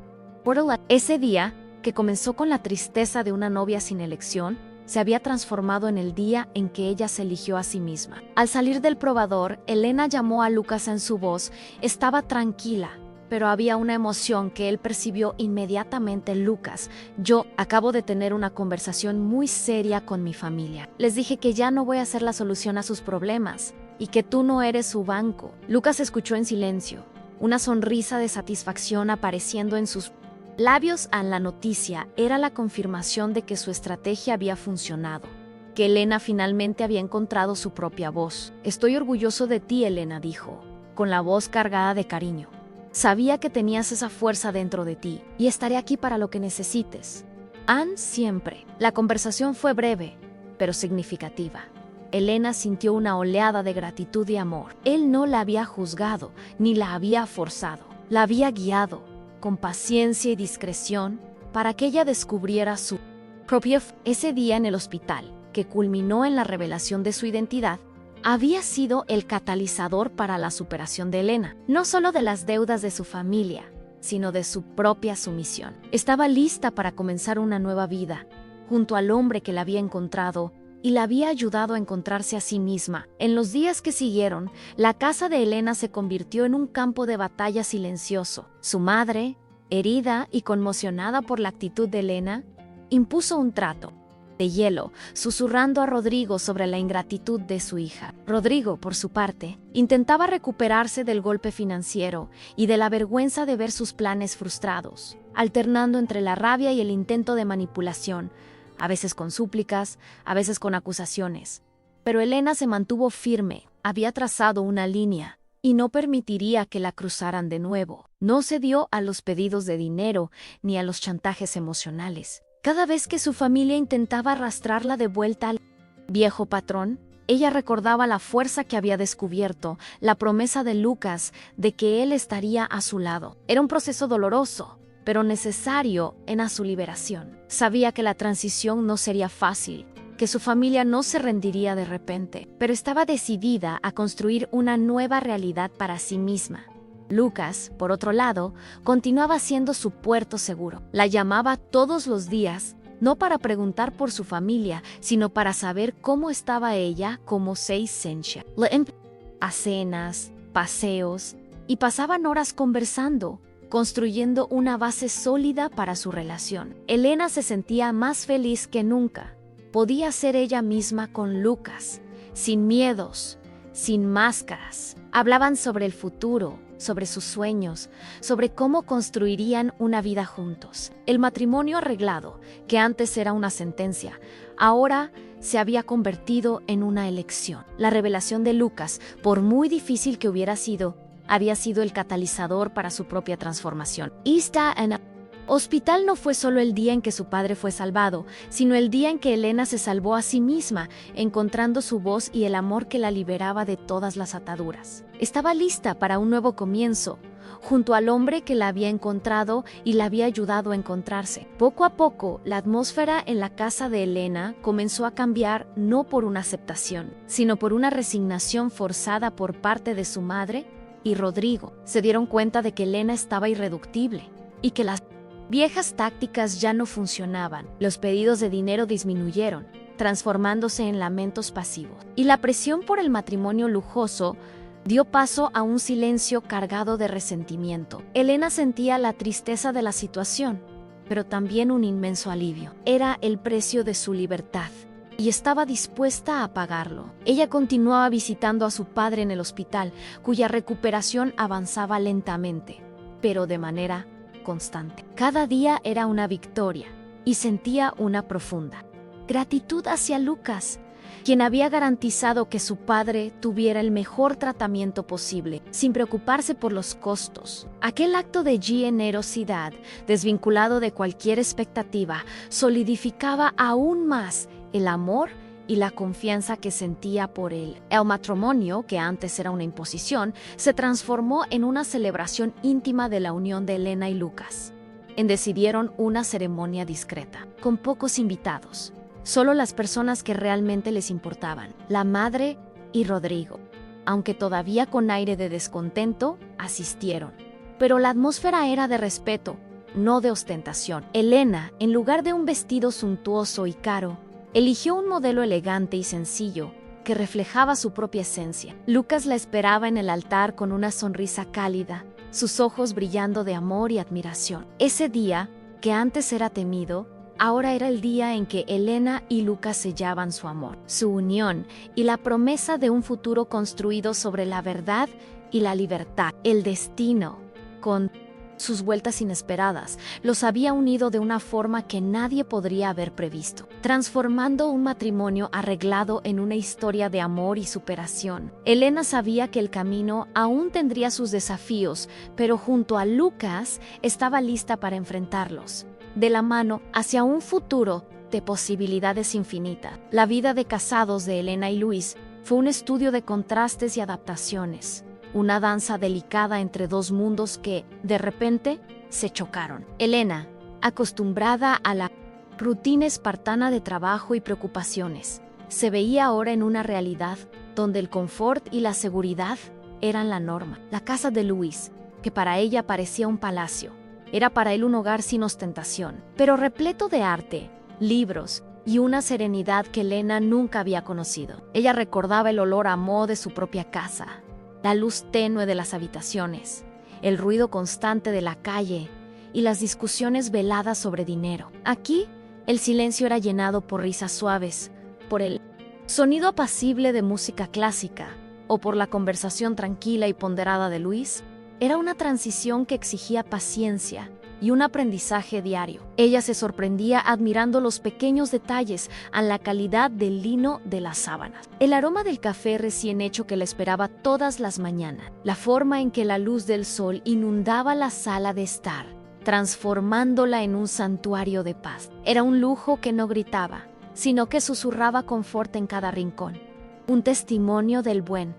Ese día, que comenzó con la tristeza de una novia sin elección, se había transformado en el día en que ella se eligió a sí misma. Al salir del probador, Elena llamó a Lucas en su voz. Estaba tranquila, pero había una emoción que él percibió inmediatamente. Lucas, yo acabo de tener una conversación muy seria con mi familia. Les dije que ya no voy a ser la solución a sus problemas y que tú no eres su banco. Lucas escuchó en silencio, una sonrisa de satisfacción apareciendo en sus labios. A la noticia era la confirmación de que su estrategia había funcionado, que Elena finalmente había encontrado su propia voz. Estoy orgulloso de ti, Elena, dijo, con la voz cargada de cariño. Sabía que tenías esa fuerza dentro de ti y estaré aquí para lo que necesites. Ann siempre. La conversación fue breve, pero significativa. Elena sintió una oleada de gratitud y amor. Él no la había juzgado, ni la había forzado. La había guiado, con paciencia y discreción, para que ella descubriera su propia... Ese día en el hospital, que culminó en la revelación de su identidad, había sido el catalizador para la superación de Elena, no solo de las deudas de su familia, sino de su propia sumisión. Estaba lista para comenzar una nueva vida, junto al hombre que la había encontrado y la había ayudado a encontrarse a sí misma. En los días que siguieron, la casa de Elena se convirtió en un campo de batalla silencioso. Su madre, herida y conmocionada por la actitud de Elena, impuso un trato. de hielo, susurrando a Rodrigo sobre la ingratitud de su hija. Rodrigo, por su parte, intentaba recuperarse del golpe financiero y de la vergüenza de ver sus planes frustrados, alternando entre la rabia y el intento de manipulación, a veces con súplicas, a veces con acusaciones. Pero Elena se mantuvo firme, había trazado una línea y no permitiría que la cruzaran de nuevo. No cedió a los pedidos de dinero ni a los chantajes emocionales. Cada vez que su familia intentaba arrastrarla de vuelta al viejo patrón, ella recordaba la fuerza que había descubierto, la promesa de Lucas de que él estaría a su lado. Era un proceso doloroso, pero necesario en su liberación. Sabía que la transición no sería fácil, que su familia no se rendiría de repente, pero estaba decidida a construir una nueva realidad para sí misma. Lucas, por otro lado, continuaba siendo su puerto seguro. La llamaba todos los días, no para preguntar por su familia, sino para saber cómo estaba ella como Seisensha. A cenas, paseos, y pasaban horas conversando, construyendo una base sólida para su relación. Elena se sentía más feliz que nunca. Podía ser ella misma con Lucas, sin miedos, sin máscaras. Hablaban sobre el futuro, sobre sus sueños, sobre cómo construirían una vida juntos. El matrimonio arreglado, que antes era una sentencia, ahora se había convertido en una elección. La revelación de Lucas, por muy difícil que hubiera sido, había sido el catalizador para su propia transformación. Hospital no fue solo el día en que su padre fue salvado, sino el día en que Elena se salvó a sí misma, encontrando su voz y el amor que la liberaba de todas las ataduras. Estaba lista para un nuevo comienzo, junto al hombre que la había encontrado y la había ayudado a encontrarse. Poco a poco, la atmósfera en la casa de Elena comenzó a cambiar no por una aceptación, sino por una resignación forzada por parte de su madre y Rodrigo. Se dieron cuenta de que Elena estaba irreductible y que las viejas tácticas ya no funcionaban. Los pedidos de dinero disminuyeron, transformándose en lamentos pasivos. Y la presión por el matrimonio lujoso dio paso a un silencio cargado de resentimiento. Elena sentía la tristeza de la situación, pero también un inmenso alivio. Era el precio de su libertad, y estaba dispuesta a pagarlo. Ella continuaba visitando a su padre en el hospital, cuya recuperación avanzaba lentamente, pero de manera constante. Cada día era una victoria y sentía una profunda gratitud hacia Lucas, quien había garantizado que su padre tuviera el mejor tratamiento posible, sin preocuparse por los costos. Aquel acto de generosidad, desvinculado de cualquier expectativa, solidificaba aún más el amor y la confianza que sentía por él. El matrimonio, que antes era una imposición, se transformó en una celebración íntima de la unión de Elena y Lucas. Decidieron una ceremonia discreta, con pocos invitados, solo las personas que realmente les importaban, la madre y Rodrigo. Aunque todavía con aire de descontento, asistieron. Pero la atmósfera era de respeto, no de ostentación. Elena, en lugar de un vestido suntuoso y caro, eligió un modelo elegante y sencillo que reflejaba su propia esencia. Lucas la esperaba en el altar con una sonrisa cálida, sus ojos brillando de amor y admiración. Ese día, que antes era temido, ahora era el día en que Elena y Lucas sellaban su amor, su unión y la promesa de un futuro construido sobre la verdad y la libertad. El destino, con sus vueltas inesperadas, los había unido de una forma que nadie podría haber previsto, transformando un matrimonio arreglado en una historia de amor y superación. Elena sabía que el camino aún tendría sus desafíos, pero junto a Lucas estaba lista para enfrentarlos, de la mano hacia un futuro de posibilidades infinitas. La vida de casados de Elena y Luis fue un estudio de contrastes y adaptaciones, una danza delicada entre dos mundos que, de repente, se chocaron. Elena, acostumbrada a la rutina espartana de trabajo y preocupaciones, se veía ahora en una realidad donde el confort y la seguridad eran la norma. La casa de Luis, que para ella parecía un palacio, era para él un hogar sin ostentación, pero repleto de arte, libros y una serenidad que Elena nunca había conocido. Ella recordaba el olor a moho de su propia casa, la luz tenue de las habitaciones, el ruido constante de la calle y las discusiones veladas sobre dinero. Aquí, El silencio era llenado por risas suaves, por el sonido apacible de música clásica o por la conversación tranquila y ponderada de Luis. Era una transición que exigía paciencia y un aprendizaje diario. Ella se sorprendía admirando los pequeños detalles a la calidad del lino de las sábanas, el aroma del café recién hecho que la esperaba todas las mañanas, la forma en que la luz del sol inundaba la sala de estar, transformándola en un santuario de paz. Era un lujo que no gritaba, sino que susurraba confort en cada rincón, un testimonio del buen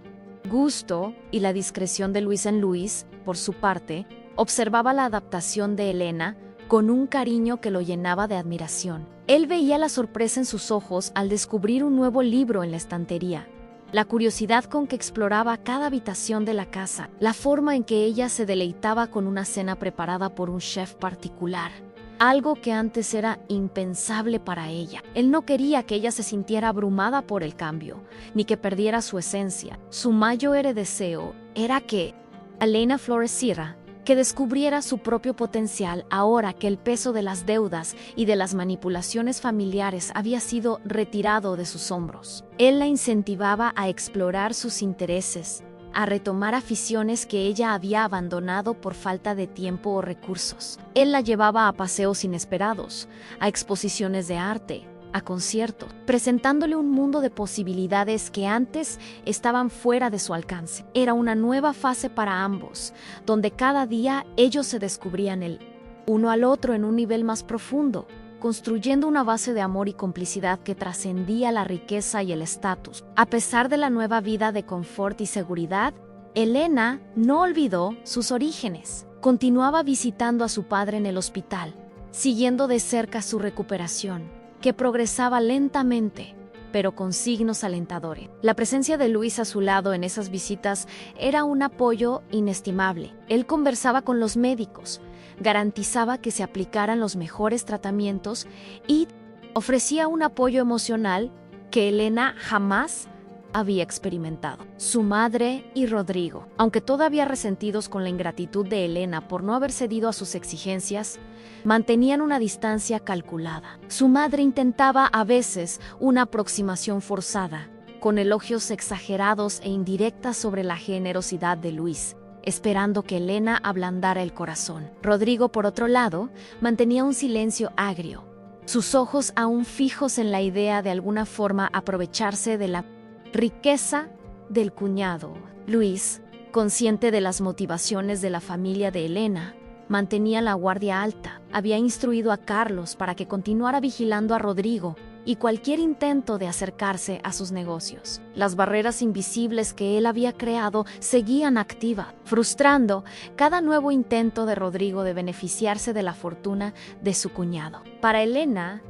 gusto y la discreción de Luis. Luis, por su parte, observaba la adaptación de Elena con un cariño que lo llenaba de admiración. Él veía la sorpresa en sus ojos al descubrir un nuevo libro en la estantería, la curiosidad con que exploraba cada habitación de la casa, la forma en que ella se deleitaba con una cena preparada por un chef particular, algo que antes era impensable para ella. Él no quería que ella se sintiera abrumada por el cambio, ni que perdiera su esencia. Su mayor deseo era que Elena floreciera, que descubriera su propio potencial ahora que el peso de las deudas y de las manipulaciones familiares había sido retirado de sus hombros. Él la incentivaba a explorar sus intereses, a retomar aficiones que ella había abandonado por falta de tiempo o recursos. Él la llevaba a paseos inesperados, a exposiciones de arte, a conciertos, presentándole un mundo de posibilidades que antes estaban fuera de su alcance. Era una nueva fase para ambos, donde cada día ellos se descubrían el uno al otro en un nivel más profundo, construyendo una base de amor y complicidad que trascendía la riqueza y el estatus. A pesar de la nueva vida de confort y seguridad, Elena no olvidó sus orígenes. Continuaba visitando a su padre en el hospital, siguiendo de cerca su recuperación, que progresaba lentamente, pero con signos alentadores. La presencia de Luis a su lado en esas visitas era un apoyo inestimable. Él conversaba con los médicos, garantizaba que se aplicaran los mejores tratamientos y ofrecía un apoyo emocional que Elena jamás había experimentado. Su madre y Rodrigo, aunque todavía resentidos con la ingratitud de Elena por no haber cedido a sus exigencias, mantenían una distancia calculada. Su madre intentaba a veces una aproximación forzada, con elogios exagerados e indirectas sobre la generosidad de Luis, esperando que Elena ablandara el corazón. Rodrigo, por otro lado, mantenía un silencio agrio, sus ojos aún fijos en la idea de alguna forma aprovecharse de la riqueza del cuñado. Luis, consciente de las motivaciones de la familia de Elena, mantenía la guardia alta. Había instruido a Carlos para que continuara vigilando a Rodrigo y cualquier intento de acercarse a sus negocios. Las barreras invisibles que él había creado seguían activas, frustrando cada nuevo intento de Rodrigo de beneficiarse de la fortuna de su cuñado. Para Elena,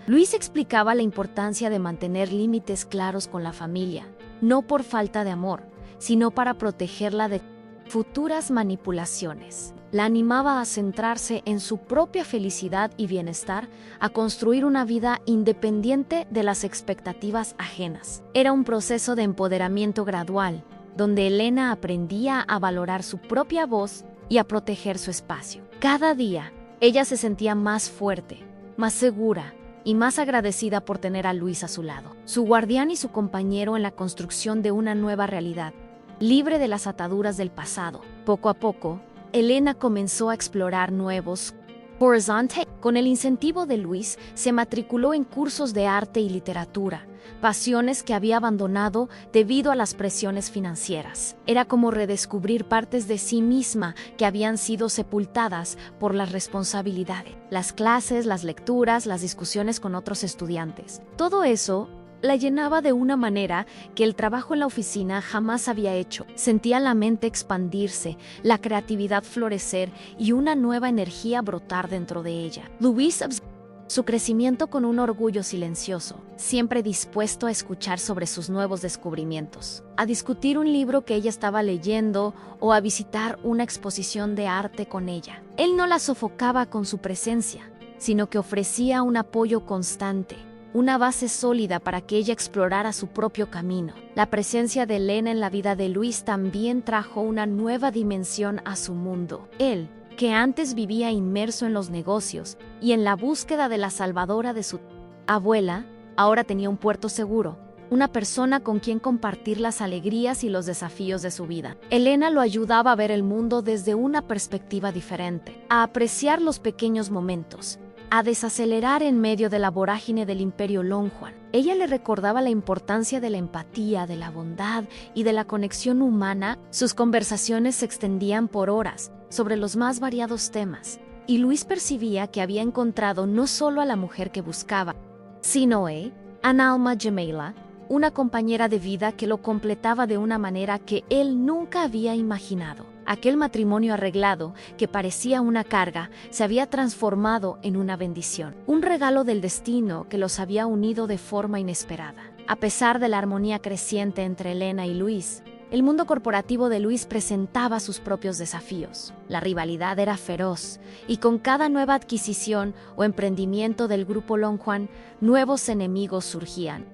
Luis explicaba la importancia de mantener límites claros con la familia, no por falta de amor, sino para protegerla de futuras manipulaciones. La animaba a centrarse en su propia felicidad y bienestar, a construir una vida independiente de las expectativas ajenas. Era un proceso de empoderamiento gradual, donde Elena aprendía a valorar su propia voz y a proteger su espacio. Cada día, ella se sentía más fuerte, más segura, y más agradecida por tener a Luis a su lado, su guardián y su compañero en la construcción de una nueva realidad, libre de las ataduras del pasado. Poco a poco, Elena comenzó a explorar nuevos horizontes. Con el incentivo de Luis, se matriculó en cursos de arte y literatura, pasiones que había abandonado debido a las presiones financieras. Era como redescubrir partes de sí misma que habían sido sepultadas por las responsabilidades. Las clases, las lecturas, las discusiones con otros estudiantes. Todo eso la llenaba de una manera que el trabajo en la oficina jamás había hecho. Sentía la mente expandirse, la creatividad florecer y una nueva energía brotar dentro de ella. Luis observó su crecimiento con un orgullo silencioso, siempre dispuesto a escuchar sobre sus nuevos descubrimientos, a discutir un libro que ella estaba leyendo o a visitar una exposición de arte con ella. Él no la sofocaba con su presencia, sino que ofrecía un apoyo constante, una base sólida para que ella explorara su propio camino. La presencia de Elena en la vida de Luis también trajo una nueva dimensión a su mundo. Él, que antes vivía inmerso en los negocios y en la búsqueda de la salvadora de su abuela, ahora tenía un puerto seguro, una persona con quien compartir las alegrías y los desafíos de su vida. Elena lo ayudaba a ver el mundo desde una perspectiva diferente, a apreciar los pequeños momentos, a desacelerar en medio de la vorágine del Imperio Longhorn. Ella le recordaba la importancia de la empatía, de la bondad y de la conexión humana. Sus conversaciones se extendían por horas sobre los más variados temas, y Luis percibía que había encontrado no solo a la mujer que buscaba, sino a Alma Gemeila, una compañera de vida que lo completaba de una manera que él nunca había imaginado. Aquel matrimonio arreglado, que parecía una carga, se había transformado en una bendición, un regalo del destino que los había unido de forma inesperada. A pesar de la armonía creciente entre Elena y Luis, el mundo corporativo de Luis presentaba sus propios desafíos. La rivalidad era feroz, y con cada nueva adquisición o emprendimiento del grupo Longhorn, nuevos enemigos surgían.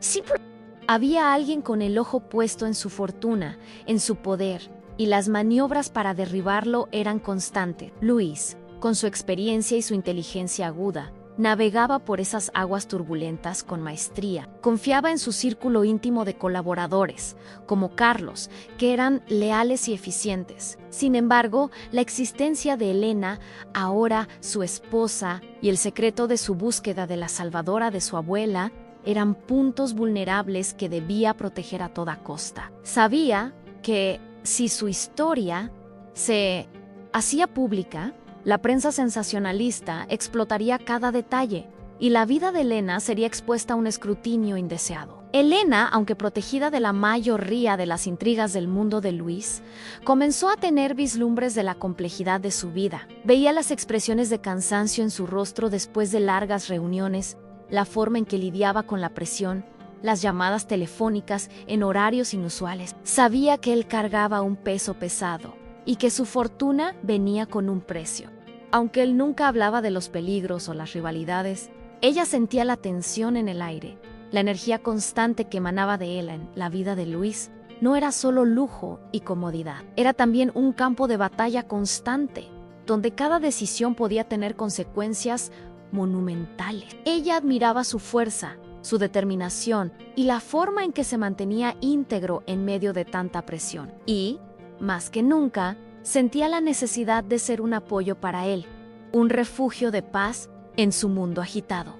Había alguien con el ojo puesto en su fortuna, en su poder, y las maniobras para derribarlo eran constantes. Luis, con su experiencia y su inteligencia aguda, navegaba por esas aguas turbulentas con maestría. Confiaba en su círculo íntimo de colaboradores, como Carlos, que eran leales y eficientes. Sin embargo, la existencia de Elena, ahora su esposa, y el secreto de su búsqueda de la salvadora de su abuela, eran puntos vulnerables que debía proteger a toda costa. Sabía que si su historia se hacía pública, la prensa sensacionalista explotaría cada detalle y la vida de Elena sería expuesta a un escrutinio indeseado. Elena, aunque protegida de la mayoría de las intrigas del mundo de Luis, comenzó a tener vislumbres de la complejidad de su vida. Veía las expresiones de cansancio en su rostro después de largas reuniones, la forma en que lidiaba con la presión, las llamadas telefónicas en horarios inusuales. Sabía que él cargaba un peso pesado y que su fortuna venía con un precio. Aunque él nunca hablaba de los peligros o las rivalidades, ella sentía la tensión en el aire. La energía constante que emanaba de él en la vida de Luis no era solo lujo y comodidad, era también un campo de batalla constante, donde cada decisión podía tener consecuencias monumentales. Ella admiraba su fuerza, su determinación y la forma en que se mantenía íntegro en medio de tanta presión. Y, más que nunca, sentía la necesidad de ser un apoyo para él, un refugio de paz en su mundo agitado.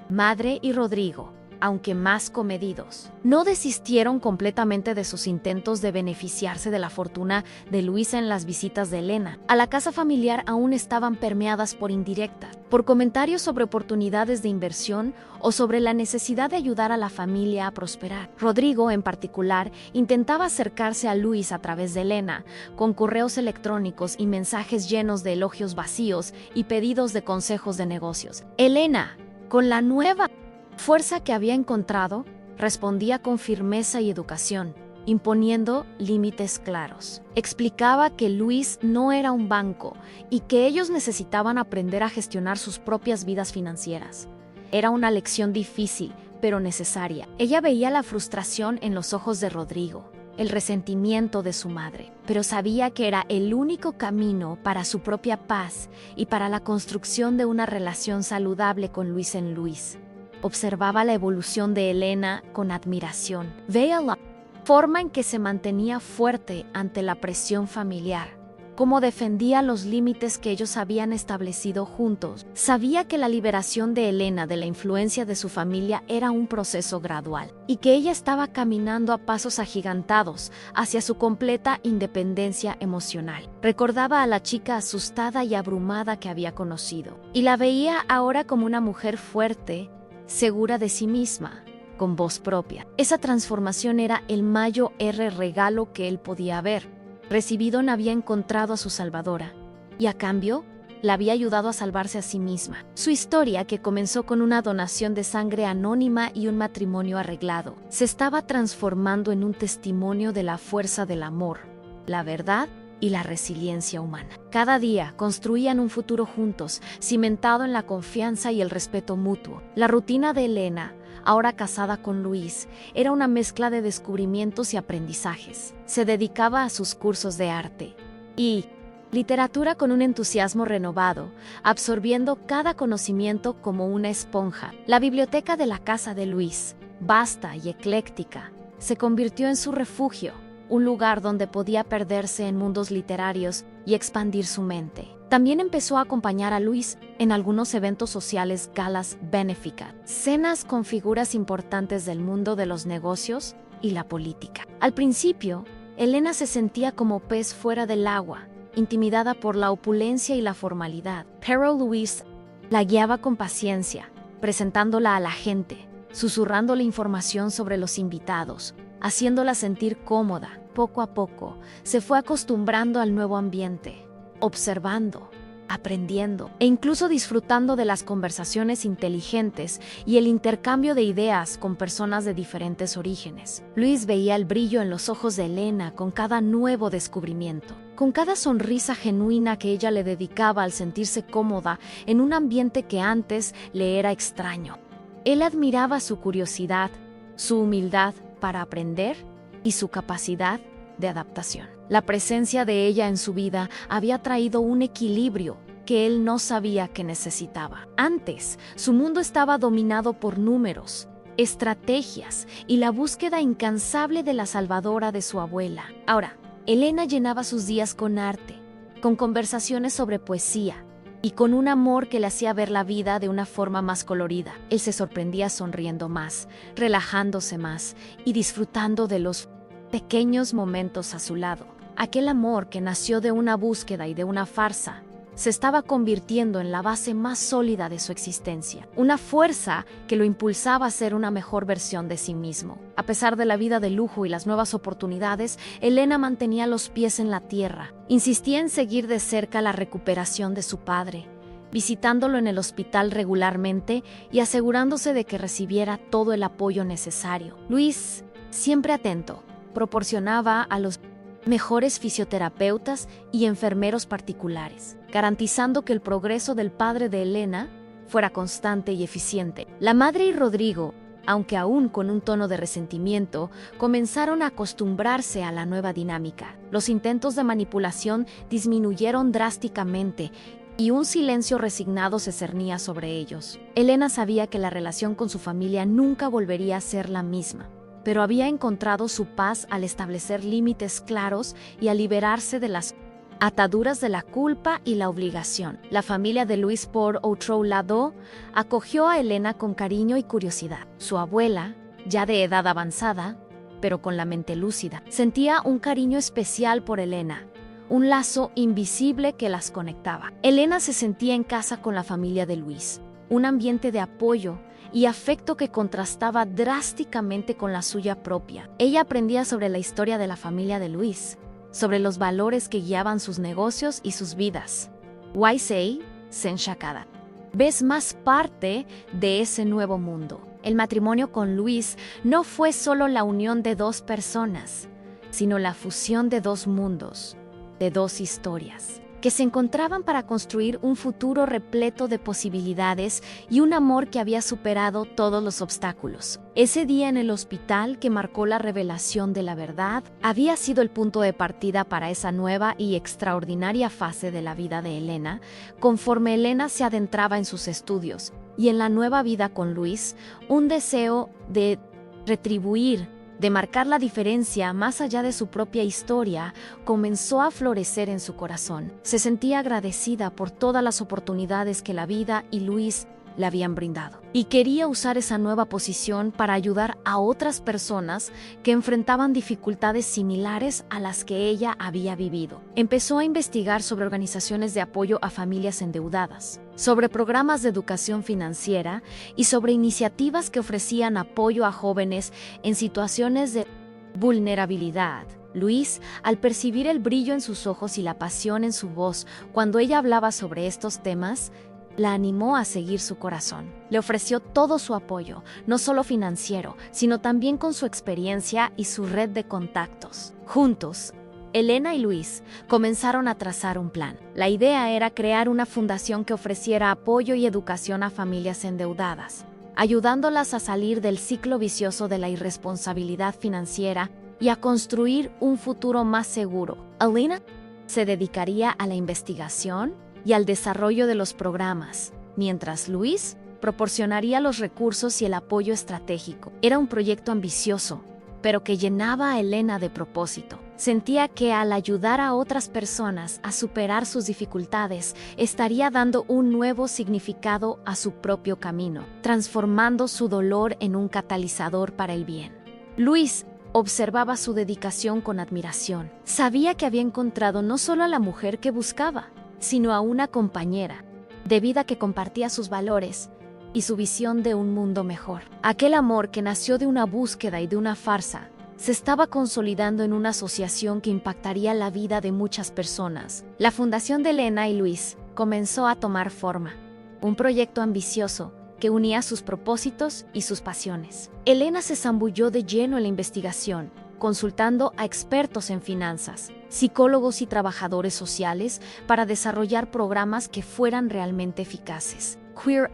Madre y Rodrigo, aunque más comedidos, no desistieron completamente de sus intentos de beneficiarse de la fortuna de Luisa en las visitas de Elena. A la casa familiar aún estaban permeadas por indirectas, por comentarios sobre oportunidades de inversión o sobre la necesidad de ayudar a la familia a prosperar. Rodrigo, en particular, intentaba acercarse a Luis a través de Elena, con correos electrónicos y mensajes llenos de elogios vacíos y pedidos de consejos de negocios. Elena, con la nueva fuerza que había encontrado, respondía con firmeza y educación, imponiendo límites claros. Explicaba que Luis no era un banco y que ellos necesitaban aprender a gestionar sus propias vidas financieras. Era una lección difícil, pero necesaria. Ella veía la frustración en los ojos de Rodrigo, el resentimiento de su madre, pero sabía que era el único camino para su propia paz y para la construcción de una relación saludable con Luis en Luis. Observaba la evolución de Elena con admiración. Veía la forma en que se mantenía fuerte ante la presión familiar, cómo defendía los límites que ellos habían establecido juntos. Sabía que la liberación de Elena de la influencia de su familia era un proceso gradual y que ella estaba caminando a pasos agigantados hacia su completa independencia emocional. Recordaba a la chica asustada y abrumada que había conocido y la veía ahora como una mujer fuerte, segura de sí misma, con voz propia. Esa transformación era el mayor regalo que él podía haber recibido. No había encontrado a su salvadora, y a cambio, la había ayudado a salvarse a sí misma. Su historia, que comenzó con una donación de sangre anónima y un matrimonio arreglado, se estaba transformando en un testimonio de la fuerza del amor, la verdad y la resiliencia humana. Cada día construían un futuro juntos, cimentado en la confianza y el respeto mutuo. La rutina de Elena, ahora casada con Luis, era una mezcla de descubrimientos y aprendizajes. Se dedicaba a sus cursos de arte y, Literatura con un entusiasmo renovado, absorbiendo cada conocimiento como una esponja. La biblioteca de la casa de Luis, vasta y ecléctica, se convirtió en su refugio, un lugar donde podía perderse en mundos literarios y expandir su mente. También empezó a acompañar a Luis en algunos eventos sociales, galas benéficas, cenas con figuras importantes del mundo de los negocios y la política. Al principio, Elena se sentía como pez fuera del agua, intimidada por la opulencia y la formalidad, pero Luis la guiaba con paciencia, presentándola a la gente, susurrándole información sobre los invitados, haciéndola sentir cómoda. Poco a poco, se fue acostumbrando al nuevo ambiente, observando, aprendiendo e incluso disfrutando de las conversaciones inteligentes y el intercambio de ideas con personas de diferentes orígenes. Luis veía el brillo en los ojos de Elena con cada nuevo descubrimiento, con cada sonrisa genuina que ella le dedicaba al sentirse cómoda en un ambiente que antes le era extraño. Él admiraba su curiosidad, su humildad para aprender y su capacidad de adaptación. La presencia de ella en su vida había traído un equilibrio que él no sabía que necesitaba. Antes, su mundo estaba dominado por números, estrategias y la búsqueda incansable de la salvadora de su abuela. Ahora, Elena llenaba sus días con arte, con conversaciones sobre poesía y con un amor que le hacía ver la vida de una forma más colorida. Él se sorprendía sonriendo más, relajándose más y disfrutando de los pequeños momentos a su lado. Aquel amor que nació de una búsqueda y de una farsa se estaba convirtiendo en la base más sólida de su existencia, una fuerza que lo impulsaba a ser una mejor versión de sí mismo. A pesar de la vida de lujo y las nuevas oportunidades, Elena mantenía los pies en la tierra. Insistía en seguir de cerca la recuperación de su padre, visitándolo en el hospital regularmente y asegurándose de que recibiera todo el apoyo necesario. Luis, siempre atento, proporcionaba a los mejores fisioterapeutas y enfermeros particulares, garantizando que el progreso del padre de Elena fuera constante y eficiente. La madre y Rodrigo, aunque aún con un tono de resentimiento, comenzaron a acostumbrarse a la nueva dinámica. Los intentos de manipulación disminuyeron drásticamente y un silencio resignado se cernía sobre ellos. Elena sabía que la relación con su familia nunca volvería a ser la misma, pero había encontrado su paz al establecer límites claros y al liberarse de las ataduras de la culpa y la obligación. La familia de Luis, por otro lado, acogió a Elena con cariño y curiosidad. Su abuela, ya de edad avanzada, pero con la mente lúcida, sentía un cariño especial por Elena, un lazo invisible que las conectaba. Elena se sentía en casa con la familia de Luis, un ambiente de apoyo y afecto que contrastaba drásticamente con la suya propia. Ella aprendía sobre la historia de la familia de Luis, sobre los valores que guiaban sus negocios y sus vidas. Waisei Senshakada. Ves más parte de ese nuevo mundo. El matrimonio con Luis no fue solo la unión de dos personas, sino la fusión de dos mundos, de dos historias, que se encontraban para construir un futuro repleto de posibilidades y un amor que había superado todos los obstáculos. Ese día en el hospital que marcó la revelación de la verdad había sido el punto de partida para esa nueva y extraordinaria fase de la vida de Elena, conforme Elena se adentraba en sus estudios y en la nueva vida con Luis, un deseo de retribuir, de marcar la diferencia más allá de su propia historia, comenzó a florecer en su corazón. Se sentía agradecida por todas las oportunidades que la vida y Luis le habían brindado, y quería usar esa nueva posición para ayudar a otras personas que enfrentaban dificultades similares a las que ella había vivido. Empezó a investigar sobre organizaciones de apoyo a familias endeudadas, sobre programas de educación financiera y sobre iniciativas que ofrecían apoyo a jóvenes en situaciones de vulnerabilidad. Luis, al percibir el brillo en sus ojos y la pasión en su voz cuando ella hablaba sobre estos temas, la animó a seguir su corazón. Le ofreció todo su apoyo, no solo financiero, sino también con su experiencia y su red de contactos. Juntos, Elena y Luis comenzaron a trazar un plan. La idea era crear una fundación que ofreciera apoyo y educación a familias endeudadas, ayudándolas a salir del ciclo vicioso de la irresponsabilidad financiera y a construir un futuro más seguro. Elena se dedicaría a la investigación y al desarrollo de los programas, mientras Luis proporcionaría los recursos y el apoyo estratégico. Era un proyecto ambicioso, pero que llenaba a Elena de propósito. Sentía que al ayudar a otras personas a superar sus dificultades, estaría dando un nuevo significado a su propio camino, transformando su dolor en un catalizador para el bien. Luis observaba su dedicación con admiración. Sabía que había encontrado no solo a la mujer que buscaba, sino a una compañera de vida que compartía sus valores y su visión de un mundo mejor. Aquel amor que nació de una búsqueda y de una farsa se estaba consolidando en una asociación que impactaría la vida de muchas personas. La fundación de Elena y Luis comenzó a tomar forma, un proyecto ambicioso que unía sus propósitos y sus pasiones. Elena se zambulló de lleno en la investigación, consultando a expertos en finanzas, psicólogos y trabajadores sociales para desarrollar programas que fueran realmente eficaces. Queer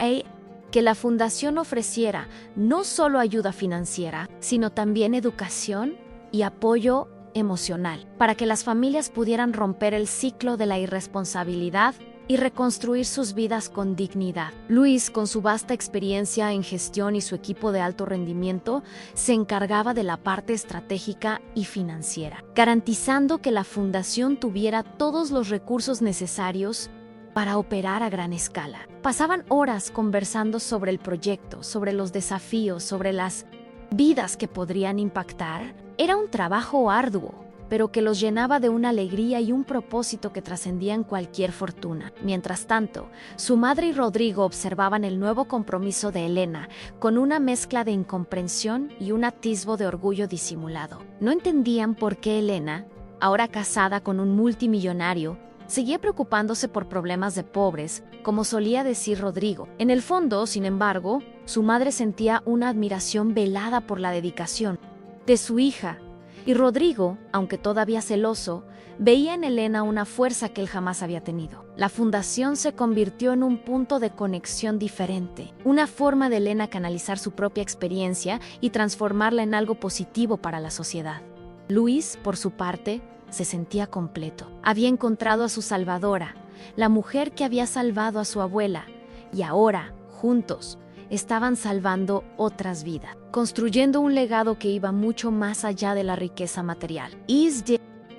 que la fundación ofreciera no solo ayuda financiera, sino también educación y apoyo emocional, para que las familias pudieran romper el ciclo de la irresponsabilidad y reconstruir sus vidas con dignidad. Luis, con su vasta experiencia en gestión y su equipo de alto rendimiento, se encargaba de la parte estratégica y financiera, garantizando que la fundación tuviera todos los recursos necesarios para operar a gran escala. Pasaban horas conversando sobre el proyecto, sobre los desafíos, sobre las vidas que podrían impactar. Era un trabajo arduo, pero que los llenaba de una alegría y un propósito que trascendían cualquier fortuna. Mientras tanto, su madre y Rodrigo observaban el nuevo compromiso de Elena con una mezcla de incomprensión y un atisbo de orgullo disimulado. No entendían por qué Elena, ahora casada con un multimillonario, seguía preocupándose por problemas de pobres, como solía decir Rodrigo. En el fondo, sin embargo, su madre sentía una admiración velada por la dedicación de su hija, y Rodrigo, aunque todavía celoso, veía en Elena una fuerza que él jamás había tenido. La fundación se convirtió en un punto de conexión diferente, una forma de Elena canalizar su propia experiencia y transformarla en algo positivo para la sociedad. Luis, por su parte, se sentía completo. Había encontrado a su salvadora, la mujer que había salvado a su abuela, y ahora, juntos, estaban salvando otras vidas, construyendo un legado que iba mucho más allá de la riqueza material.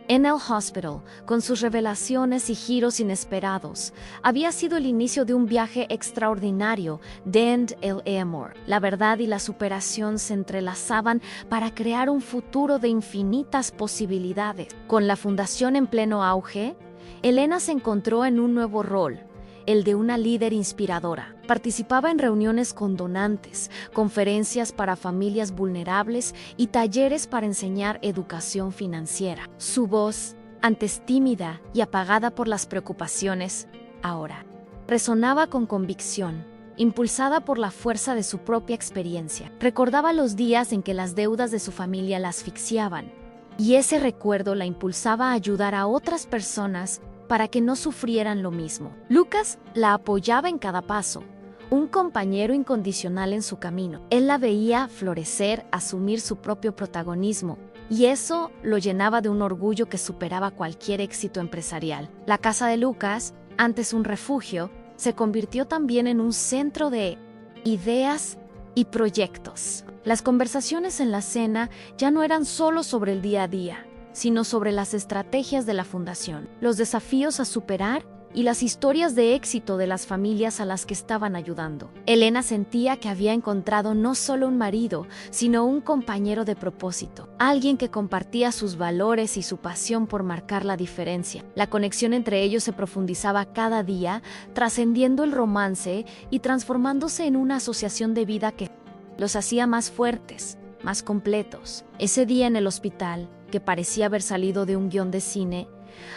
En el hospital, con sus revelaciones y giros inesperados, había sido el inicio de un viaje extraordinario de el amor. La verdad y la superación se entrelazaban para crear un futuro de infinitas posibilidades. Con la fundación en pleno auge, Elena se encontró en un nuevo rol, el de una líder inspiradora. Participaba en reuniones con donantes, conferencias para familias vulnerables y talleres para enseñar educación financiera. Su voz, antes tímida y apagada por las preocupaciones, ahora resonaba con convicción, impulsada por la fuerza de su propia experiencia. Recordaba los días en que las deudas de su familia la asfixiaban, y ese recuerdo la impulsaba a ayudar a otras personas para que no sufrieran lo mismo. Lucas la apoyaba en cada paso, un compañero incondicional en su camino. Él la veía florecer, asumir su propio protagonismo, y eso lo llenaba de un orgullo que superaba cualquier éxito empresarial. La casa de Lucas, antes un refugio, se convirtió también en un centro de ideas y proyectos. Las conversaciones en la cena ya no eran solo sobre el día a día, sino sobre las estrategias de la fundación, los desafíos a superar y las historias de éxito de las familias a las que estaban ayudando. Elena sentía que había encontrado no solo un marido, sino un compañero de propósito, alguien que compartía sus valores y su pasión por marcar la diferencia. La conexión entre ellos se profundizaba cada día, trascendiendo el romance y transformándose en una asociación de vida que los hacía más fuertes, más completos. Ese día en el hospital, que parecía haber salido de un guión de cine,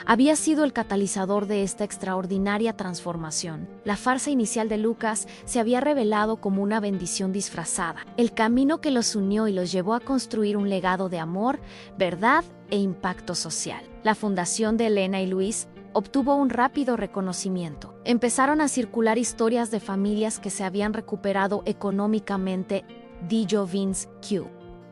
había sido el catalizador de esta extraordinaria transformación. La farsa inicial de Lucas se había revelado como una bendición disfrazada, el camino que los unió y los llevó a construir un legado de amor, verdad e impacto social. La fundación de Elena y Luis obtuvo un rápido reconocimiento. Empezaron a circular historias de familias que se habían recuperado económicamente de Vince Q.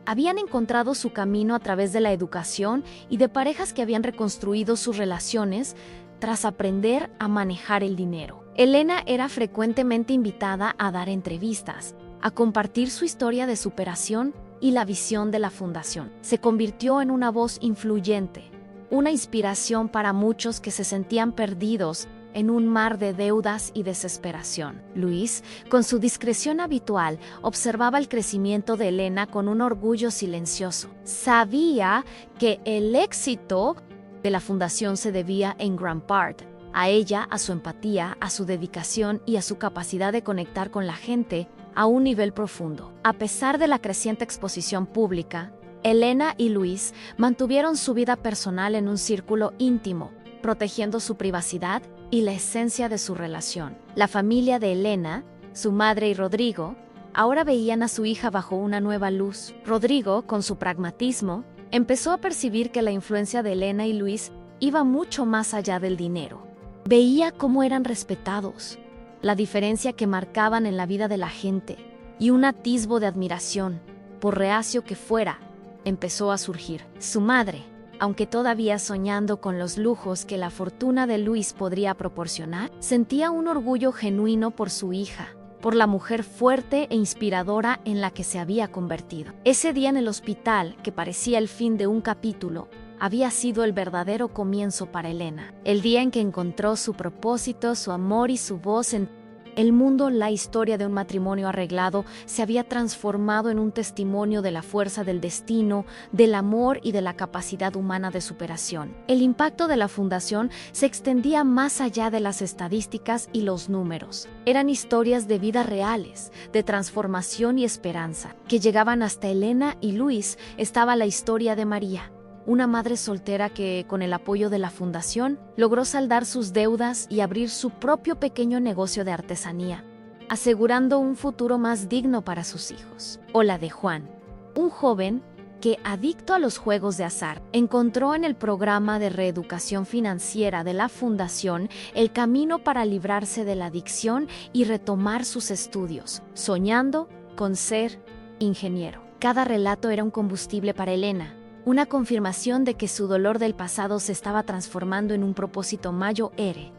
habían encontrado su camino a través de la educación y de parejas que habían reconstruido sus relaciones tras aprender a manejar el dinero. Elena era frecuentemente invitada a dar entrevistas, a compartir su historia de superación y la visión de la fundación. Se convirtió en una voz influyente, una inspiración para muchos que se sentían perdidos en un mar de deudas y desesperación. Luis, con su discreción habitual, observaba el crecimiento de Elena con un orgullo silencioso. Sabía que el éxito de la fundación se debía en gran parte a ella, a su empatía, a su dedicación y a su capacidad de conectar con la gente a un nivel profundo. A pesar de la creciente exposición pública, Elena y Luis mantuvieron su vida personal en un círculo íntimo, protegiendo su privacidad y la esencia de su relación. La familia de Elena, su madre y Rodrigo, ahora veían a su hija bajo una nueva luz. Rodrigo, con su pragmatismo, empezó a percibir que la influencia de Elena y Luis iba mucho más allá del dinero. Veía cómo eran respetados, la diferencia que marcaban en la vida de la gente, y un atisbo de admiración, por reacio que fuera, empezó a surgir. Su madre, aunque todavía soñando con los lujos que la fortuna de Luis podría proporcionar, sentía un orgullo genuino por su hija, por la mujer fuerte e inspiradora en la que se había convertido. Ese día en el hospital, que parecía el fin de un capítulo, había sido el verdadero comienzo para Elena. El día en que encontró su propósito, su amor y su voz en el mundo. La historia de un matrimonio arreglado se había transformado en un testimonio de la fuerza del destino, del amor y de la capacidad humana de superación. El impacto de la fundación se extendía más allá de las estadísticas y los números. Eran historias de vidas reales, de transformación y esperanza, que llegaban hasta Elena y Luis. Estaba la historia de María, una madre soltera que, con el apoyo de la fundación, logró saldar sus deudas y abrir su propio pequeño negocio de artesanía, asegurando un futuro más digno para sus hijos. O la de Juan, un joven que, adicto a los juegos de azar, encontró en el programa de reeducación financiera de la fundación el camino para librarse de la adicción y retomar sus estudios, soñando con ser ingeniero. Cada relato era un combustible para Elena, una confirmación de que su dolor del pasado se estaba transformando en un propósito mayor.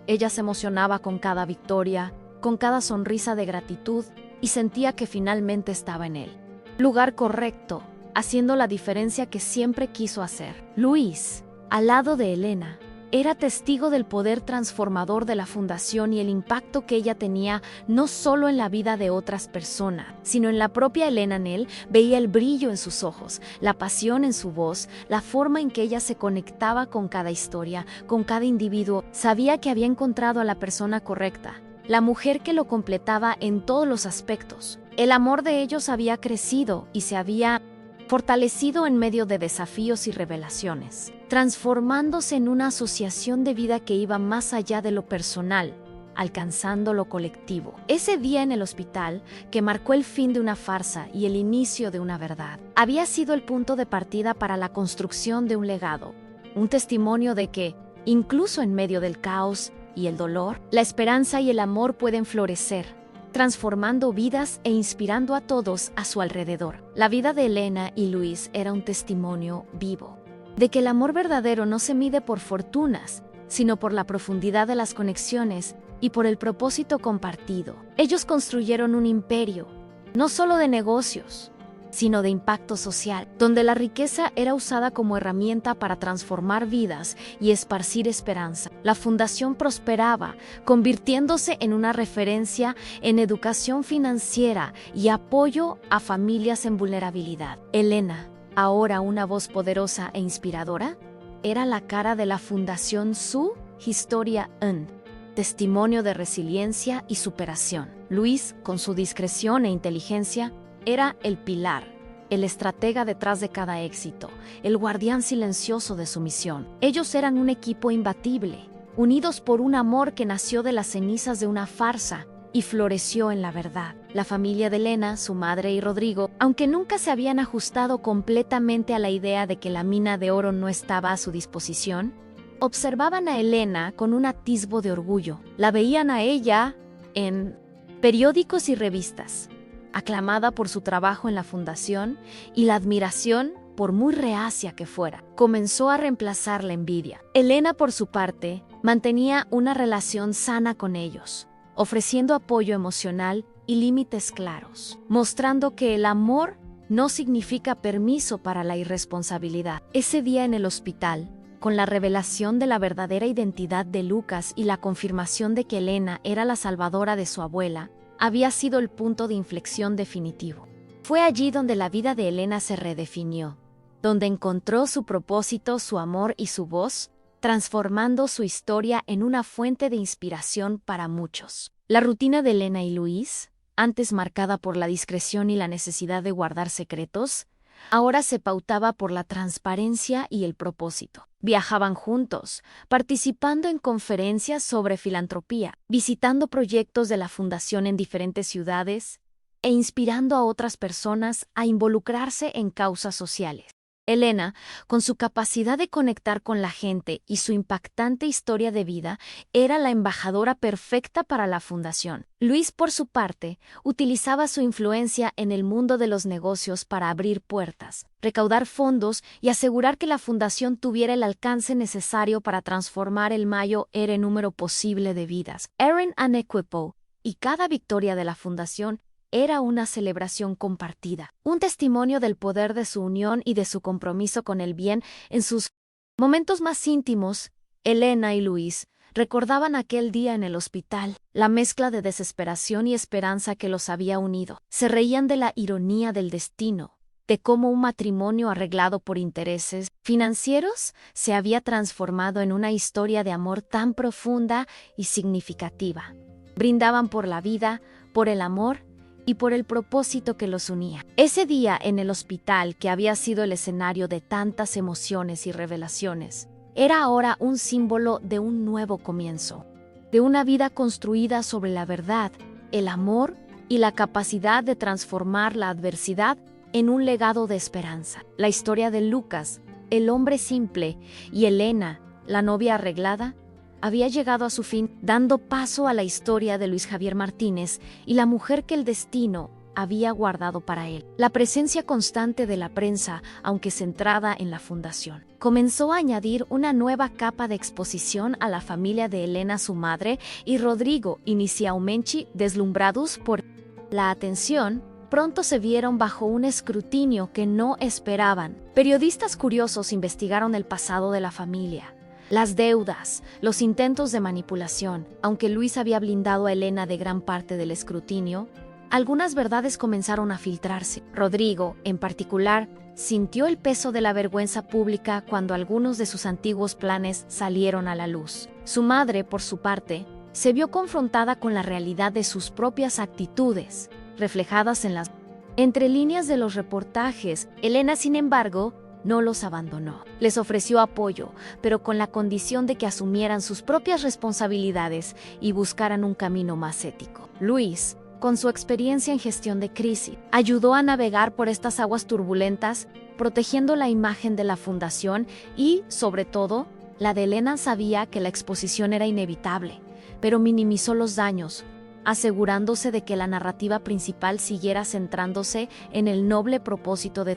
Ella se emocionaba con cada victoria, con cada sonrisa de gratitud, y sentía que finalmente estaba en el lugar correcto, haciendo la diferencia que siempre quiso hacer. Luis, al lado de Elena, era testigo del poder transformador de la fundación y el impacto que ella tenía no solo en la vida de otras personas, sino en la propia Elena. En él veía el brillo en sus ojos, la pasión en su voz, la forma en que ella se conectaba con cada historia, con cada individuo. Sabía que había encontrado a la persona correcta, la mujer que lo completaba en todos los aspectos. El amor de ellos había crecido y se había fortalecido en medio de desafíos y revelaciones, transformándose en una asociación de vida que iba más allá de lo personal, alcanzando lo colectivo. Ese día en el hospital, que marcó el fin de una farsa y el inicio de una verdad, había sido el punto de partida para la construcción de un legado, un testimonio de que, incluso en medio del caos y el dolor, la esperanza y el amor pueden florecer, transformando vidas e inspirando a todos a su alrededor. La vida de Elena y Luis era un testimonio vivo de que el amor verdadero no se mide por fortunas, sino por la profundidad de las conexiones y por el propósito compartido. Ellos construyeron un imperio, no solo de negocios, sino de impacto social, donde la riqueza era usada como herramienta para transformar vidas y esparcir esperanza. La fundación prosperaba, convirtiéndose en una referencia en educación financiera y apoyo a familias en vulnerabilidad. Elena, ahora una voz poderosa e inspiradora, era la cara de la fundación. Su historia, un testimonio de resiliencia y superación. Luis, con su discreción e inteligencia, era el pilar, el estratega detrás de cada éxito, el guardián silencioso de su misión. Ellos eran un equipo imbatible, unidos por un amor que nació de las cenizas de una farsa y floreció en la verdad. La familia de Elena, su madre y Rodrigo, aunque nunca se habían ajustado completamente a la idea de que la mina de oro no estaba a su disposición, observaban a Elena con un atisbo de orgullo. La veían a ella en periódicos y revistas, aclamada por su trabajo en la fundación y la admiración, por muy reacia que fuera, comenzó a reemplazar la envidia. Elena, por su parte, mantenía una relación sana con ellos, ofreciendo apoyo emocional y límites claros, mostrando que el amor no significa permiso para la irresponsabilidad. Ese día en el hospital, con la revelación de la verdadera identidad de Lucas y la confirmación de que Elena era la salvadora de su abuela, había sido el punto de inflexión definitivo. Fue allí donde la vida de Elena se redefinió, donde encontró su propósito, su amor y su voz, transformando su historia en una fuente de inspiración para muchos. La rutina de Elena y Luis, antes marcada por la discreción y la necesidad de guardar secretos, ahora se pautaba por la transparencia y el propósito. Viajaban juntos, participando en conferencias sobre filantropía, visitando proyectos de la fundación en diferentes ciudades e inspirando a otras personas a involucrarse en causas sociales. Elena, con su capacidad de conectar con la gente y su impactante historia de vida, era la embajadora perfecta para la fundación. Luis, por su parte, utilizaba su influencia en el mundo de los negocios para abrir puertas, recaudar fondos y asegurar que la fundación tuviera el alcance necesario para transformar el mayor número posible de vidas. Eran un equipo, y cada victoria de la fundación era una celebración compartida, un testimonio del poder de su unión y de su compromiso con el bien. En sus momentos más íntimos, Elena y Luis recordaban aquel día en el hospital, la mezcla de desesperación y esperanza que los había unido. Se reían de la ironía del destino, de cómo un matrimonio arreglado por intereses financieros se había transformado en una historia de amor tan profunda y significativa. Brindaban por la vida, por el amor y por el propósito que los unía. Ese día en el hospital, que había sido el escenario de tantas emociones y revelaciones, era ahora un símbolo de un nuevo comienzo, de una vida construida sobre la verdad, el amor y la capacidad de transformar la adversidad en un legado de esperanza. La historia de Lucas, el hombre simple, y Elena, la novia arreglada, había llegado a su fin, dando paso a la historia de Luis Javier Martínez y la mujer que el destino había guardado para él. La presencia constante de la prensa, aunque centrada en la fundación, comenzó a añadir una nueva capa de exposición a la familia de Elena, su madre, y Rodrigo, inicialmente deslumbrados por la atención, pronto se vieron bajo un escrutinio que no esperaban. Periodistas curiosos investigaron el pasado de la familia, las deudas, los intentos de manipulación. Aunque Luis había blindado a Elena de gran parte del escrutinio, algunas verdades comenzaron a filtrarse. Rodrigo, en particular, sintió el peso de la vergüenza pública cuando algunos de sus antiguos planes salieron a la luz. Su madre, por su parte, se vio confrontada con la realidad de sus propias actitudes, reflejadas en las entre líneas de los reportajes. Elena, sin embargo, no los abandonó. Les ofreció apoyo, pero con la condición de que asumieran sus propias responsabilidades y buscaran un camino más ético. Luis, con su experiencia en gestión de crisis, ayudó a navegar por estas aguas turbulentas, protegiendo la imagen de la fundación y, sobre todo, la de Elena. Sabía que la exposición era inevitable, pero minimizó los daños, asegurándose de que la narrativa principal siguiera centrándose en el noble propósito de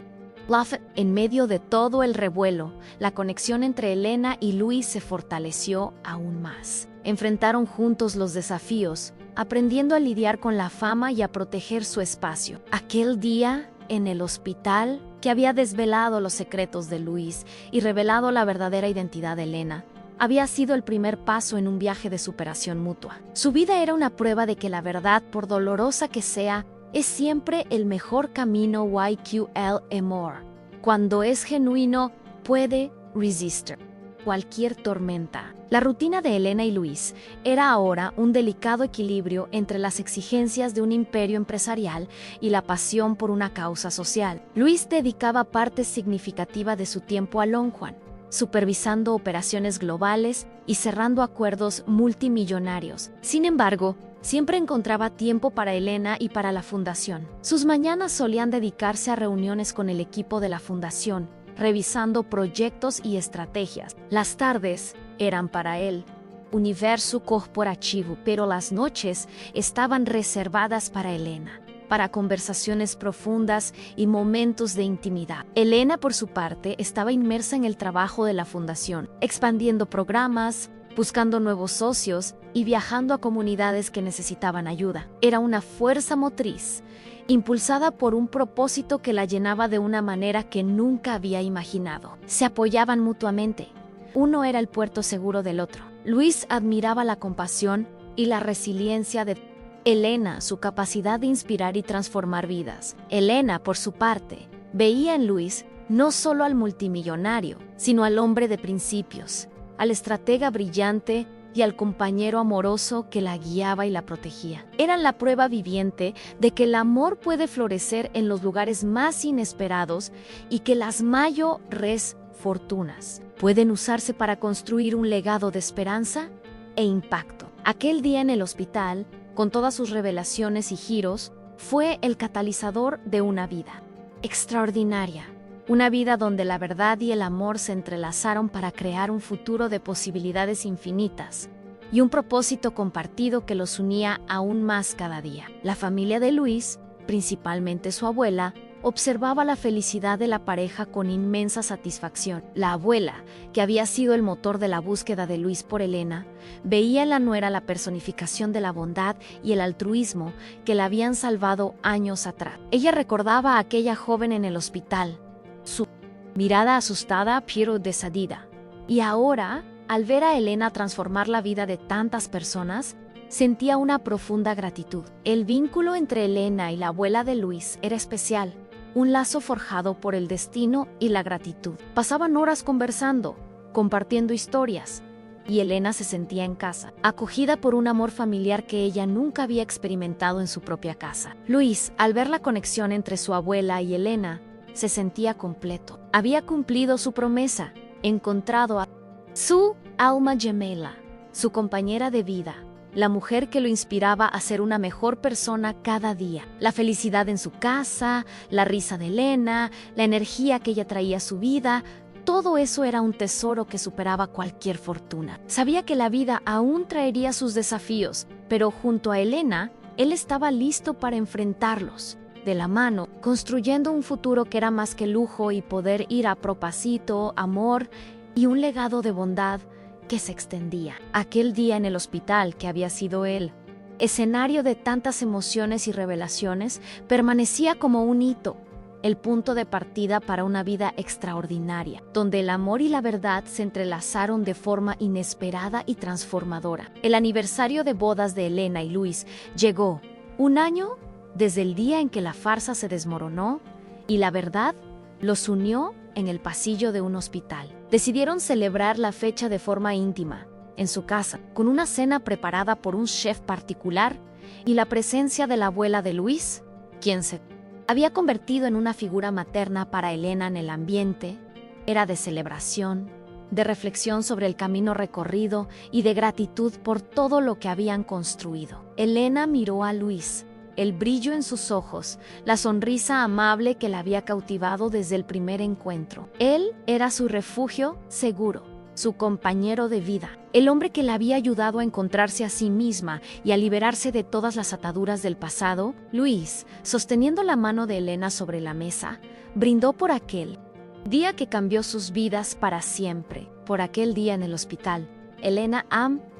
Lafayette. En medio de todo el revuelo, la conexión entre Elena y Luis se fortaleció aún más. Enfrentaron juntos los desafíos, aprendiendo a lidiar con la fama y a proteger su espacio. Aquel día, en el hospital, que había desvelado los secretos de Luis y revelado la verdadera identidad de Elena, había sido el primer paso en un viaje de superación mutua. Su vida era una prueba de que la verdad, por dolorosa que sea, es siempre el mejor camino. YQL Amor. Cuando es genuino, puede resistir cualquier tormenta. La rutina de Elena y Luis era ahora un delicado equilibrio entre las exigencias de un imperio empresarial y la pasión por una causa social. Luis dedicaba parte significativa de su tiempo a Long Juan, supervisando operaciones globales y cerrando acuerdos multimillonarios. Sin embargo, siempre encontraba tiempo para Elena y para la fundación. Sus mañanas solían dedicarse a reuniones con el equipo de la fundación, revisando proyectos y estrategias. Las tardes eran para él universo corporativo, pero las noches estaban reservadas para Elena. para conversaciones profundas y momentos de intimidad. Elena, por su parte, estaba inmersa en el trabajo de la fundación, expandiendo programas, buscando nuevos socios y viajando a comunidades que necesitaban ayuda. Era una fuerza motriz, impulsada por un propósito que la llenaba de una manera que nunca había imaginado. Se apoyaban mutuamente. Uno era el puerto seguro del otro. Luis admiraba la compasión y la resiliencia de Elena, su capacidad de inspirar y transformar vidas. Elena, por su parte, veía en Luis no solo al multimillonario, sino al hombre de principios, al estratega brillante y al compañero amoroso que la guiaba y la protegía. Eran la prueba viviente de que el amor puede florecer en los lugares más inesperados y que las mayores fortunas pueden usarse para construir un legado de esperanza e impacto. Aquel día en el hospital, con todas sus revelaciones y giros, fue el catalizador de una vida extraordinaria. Una vida donde la verdad y el amor se entrelazaron para crear un futuro de posibilidades infinitas y un propósito compartido que los unía aún más cada día. La familia de Luis, principalmente su abuela, observaba la felicidad de la pareja con inmensa satisfacción. La abuela, que había sido el motor de la búsqueda de Luis por Elena, veía en la nuera la personificación de la bondad y el altruismo que la habían salvado años atrás. Ella recordaba a aquella joven en el hospital, su mirada asustada pero decidida. Y ahora, al ver a Elena transformar la vida de tantas personas, sentía una profunda gratitud. El vínculo entre Elena y la abuela de Luis era especial, un lazo forjado por el destino y la gratitud. Pasaban horas conversando, compartiendo historias, y Elena se sentía en casa, acogida por un amor familiar que ella nunca había experimentado en su propia casa. Luis, al ver la conexión entre su abuela y Elena, se sentía completo. Había cumplido su promesa, encontrado a su alma gemela, su compañera de vida, la mujer que lo inspiraba a ser una mejor persona cada día. La felicidad en su casa, la risa de Elena, la energía que ella traía a su vida, todo eso era un tesoro que superaba cualquier fortuna. Sabía que la vida aún traería sus desafíos, pero junto a Elena, él estaba listo para enfrentarlos. De la mano, construyendo un futuro que era más que lujo y poder ir a propósito, amor y un legado de bondad que se extendía. Aquel día en el hospital que había sido él, escenario de tantas emociones y revelaciones, permanecía como un hito, el punto de partida para una vida extraordinaria, donde el amor y la verdad se entrelazaron de forma inesperada y transformadora. El aniversario de bodas de Elena y Luis llegó, un año desde el día en que la farsa se desmoronó y la verdad los unió en el pasillo de un hospital. Decidieron celebrar la fecha de forma íntima, en su casa, con una cena preparada por un chef particular y la presencia de la abuela de Luis, quien se había convertido en una figura materna para Elena en el ambiente. Era de celebración, de reflexión sobre el camino recorrido y de gratitud por todo lo que habían construido. Elena miró a Luis, el brillo en sus ojos, la sonrisa amable que la había cautivado desde el primer encuentro. Él era su refugio seguro, su compañero de vida, el hombre que la había ayudado a encontrarse a sí misma y a liberarse de todas las ataduras del pasado. Luis, sosteniendo la mano de Elena sobre la mesa, brindó por aquel día que cambió sus vidas para siempre, por aquel día en el hospital. Elena,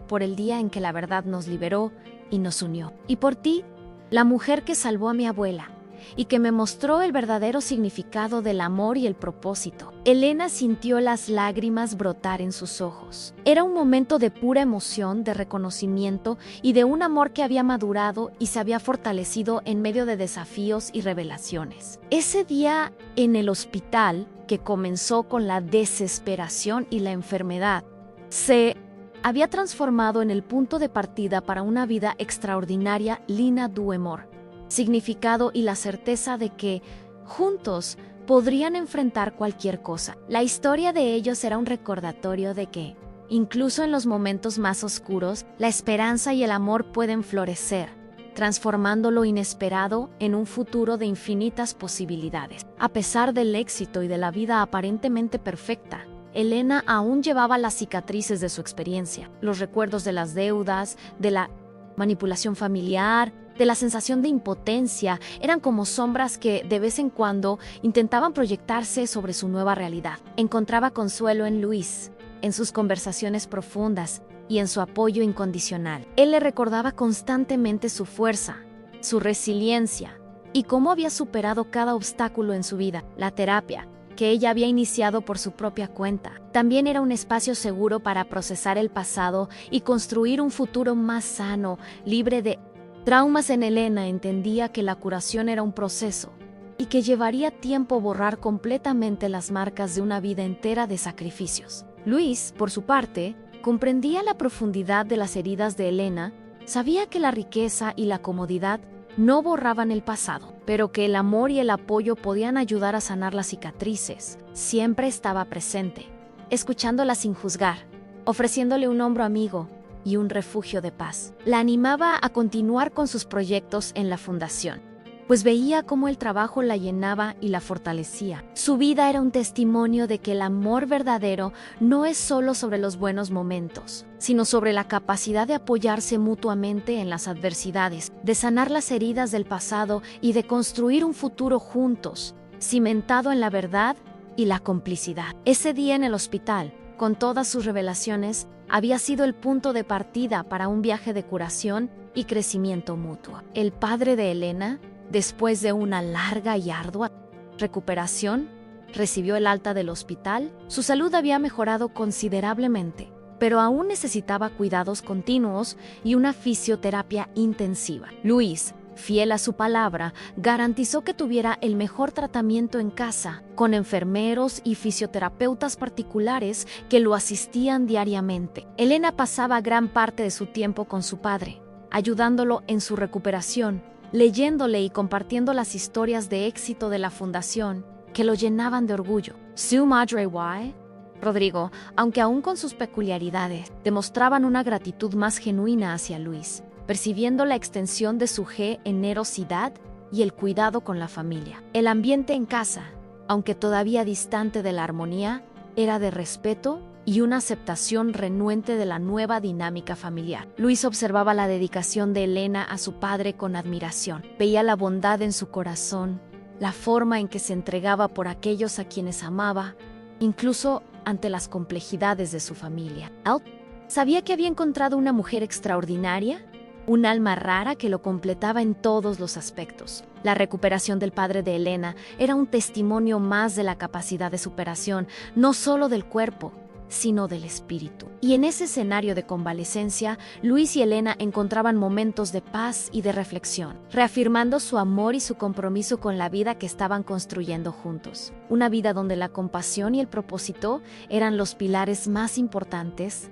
por el día en que la verdad nos liberó y nos unió. Y por ti, la mujer que salvó a mi abuela y que me mostró el verdadero significado del amor y el propósito. Elena sintió las lágrimas brotar en sus ojos. Era un momento de pura emoción, de reconocimiento y de un amor que había madurado y se había fortalecido en medio de desafíos y revelaciones. Ese día en el hospital, que comenzó con la desesperación y la enfermedad, se había transformado en el punto de partida para una vida extraordinaria llena de amor, significado y la certeza de que, juntos, podrían enfrentar cualquier cosa. La historia de ellos era un recordatorio de que, incluso en los momentos más oscuros, la esperanza y el amor pueden florecer, transformando lo inesperado en un futuro de infinitas posibilidades. A pesar del éxito y de la vida aparentemente perfecta, Elena aún llevaba las cicatrices de su experiencia, los recuerdos de las deudas, de la manipulación familiar, de la sensación de impotencia, eran como sombras que, de vez en cuando, intentaban proyectarse sobre su nueva realidad. Encontraba consuelo en Luis, en sus conversaciones profundas y en su apoyo incondicional. Él le recordaba constantemente su fuerza, su resiliencia y cómo había superado cada obstáculo en su vida. La terapia, que ella había iniciado por su propia cuenta, también era un espacio seguro para procesar el pasado y construir un futuro más sano, libre de traumas. En Elena entendía que la curación era un proceso y que llevaría tiempo borrar completamente las marcas de una vida entera de sacrificios. Luis, por su parte, comprendía la profundidad de las heridas de Elena, sabía que la riqueza y la comodidad no borraban el pasado, pero que el amor y el apoyo podían ayudar a sanar las cicatrices. Siempre estaba presente, escuchándola sin juzgar, ofreciéndole un hombro amigo y un refugio de paz. La animaba a continuar con sus proyectos en la fundación, pues veía cómo el trabajo la llenaba y la fortalecía. Su vida era un testimonio de que el amor verdadero no es solo sobre los buenos momentos, sino sobre la capacidad de apoyarse mutuamente en las adversidades, de sanar las heridas del pasado y de construir un futuro juntos, cimentado en la verdad y la complicidad. Ese día en el hospital, con todas sus revelaciones, había sido el punto de partida para un viaje de curación y crecimiento mutuo. El padre de Elena, después de una larga y ardua recuperación, recibió el alta del hospital. Su salud había mejorado considerablemente, pero aún necesitaba cuidados continuos y una fisioterapia intensiva. Luis, fiel a su palabra, garantizó que tuviera el mejor tratamiento en casa, con enfermeros y fisioterapeutas particulares que lo asistían diariamente. Elena pasaba gran parte de su tiempo con su padre, ayudándolo en su recuperación, leyéndole y compartiendo las historias de éxito de la fundación que lo llenaban de orgullo. Su madre y Rodrigo, aunque aún con sus peculiaridades, demostraban una gratitud más genuina hacia Luis, percibiendo la extensión de su generosidad y el cuidado con la familia. El ambiente en casa, aunque todavía distante de la armonía, era de respeto y una aceptación renuente de la nueva dinámica familiar. Luis observaba la dedicación de Elena a su padre con admiración. Veía la bondad en su corazón, la forma en que se entregaba por aquellos a quienes amaba, incluso ante las complejidades de su familia. Él sabía que había encontrado una mujer extraordinaria, un alma rara que lo completaba en todos los aspectos. La recuperación del padre de Elena era un testimonio más de la capacidad de superación, no solo del cuerpo, sino del espíritu. Y en ese escenario de convalecencia, Luis y Elena encontraban momentos de paz y de reflexión, reafirmando su amor y su compromiso con la vida que estaban construyendo juntos. Una vida donde la compasión y el propósito eran los pilares más importantes.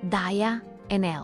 Daya en el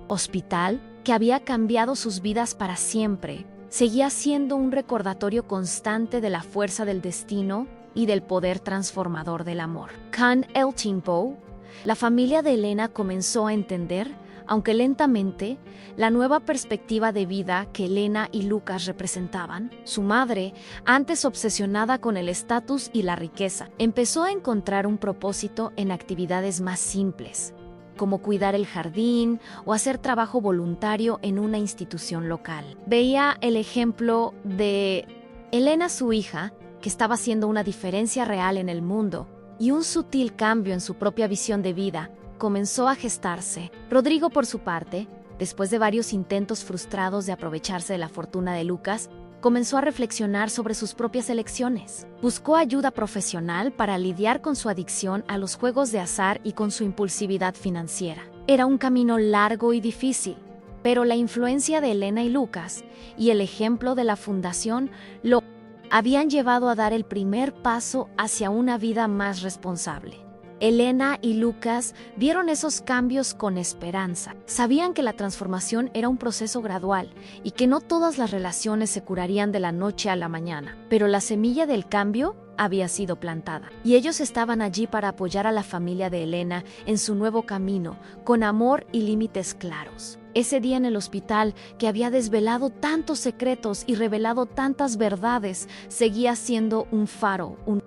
hospital, que había cambiado sus vidas para siempre, seguía siendo un recordatorio constante de la fuerza del destino y del poder transformador del amor. Con el tiempo, la familia de Elena comenzó a entender, aunque lentamente, la nueva perspectiva de vida que Elena y Lucas representaban. Su madre, antes obsesionada con el estatus y la riqueza, empezó a encontrar un propósito en actividades más simples, como cuidar el jardín o hacer trabajo voluntario en una institución local. Veía el ejemplo de Elena, su hija, que estaba haciendo una diferencia real en el mundo, y un sutil cambio en su propia visión de vida comenzó a gestarse. Rodrigo, por su parte, después de varios intentos frustrados de aprovecharse de la fortuna de Lucas, comenzó a reflexionar sobre sus propias elecciones. Buscó ayuda profesional para lidiar con su adicción a los juegos de azar y con su impulsividad financiera. Era un camino largo y difícil, pero la influencia de Elena y Lucas y el ejemplo de la fundación lo habían llevado a dar el primer paso hacia una vida más responsable. Elena y Lucas vieron esos cambios con esperanza. Sabían que la transformación era un proceso gradual y que no todas las relaciones se curarían de la noche a la mañana, pero la semilla del cambio había sido plantada, y ellos estaban allí para apoyar a la familia de Elena en su nuevo camino, con amor y límites claros. Ese día en el hospital, que había desvelado tantos secretos y revelado tantas verdades, seguía siendo un faro, un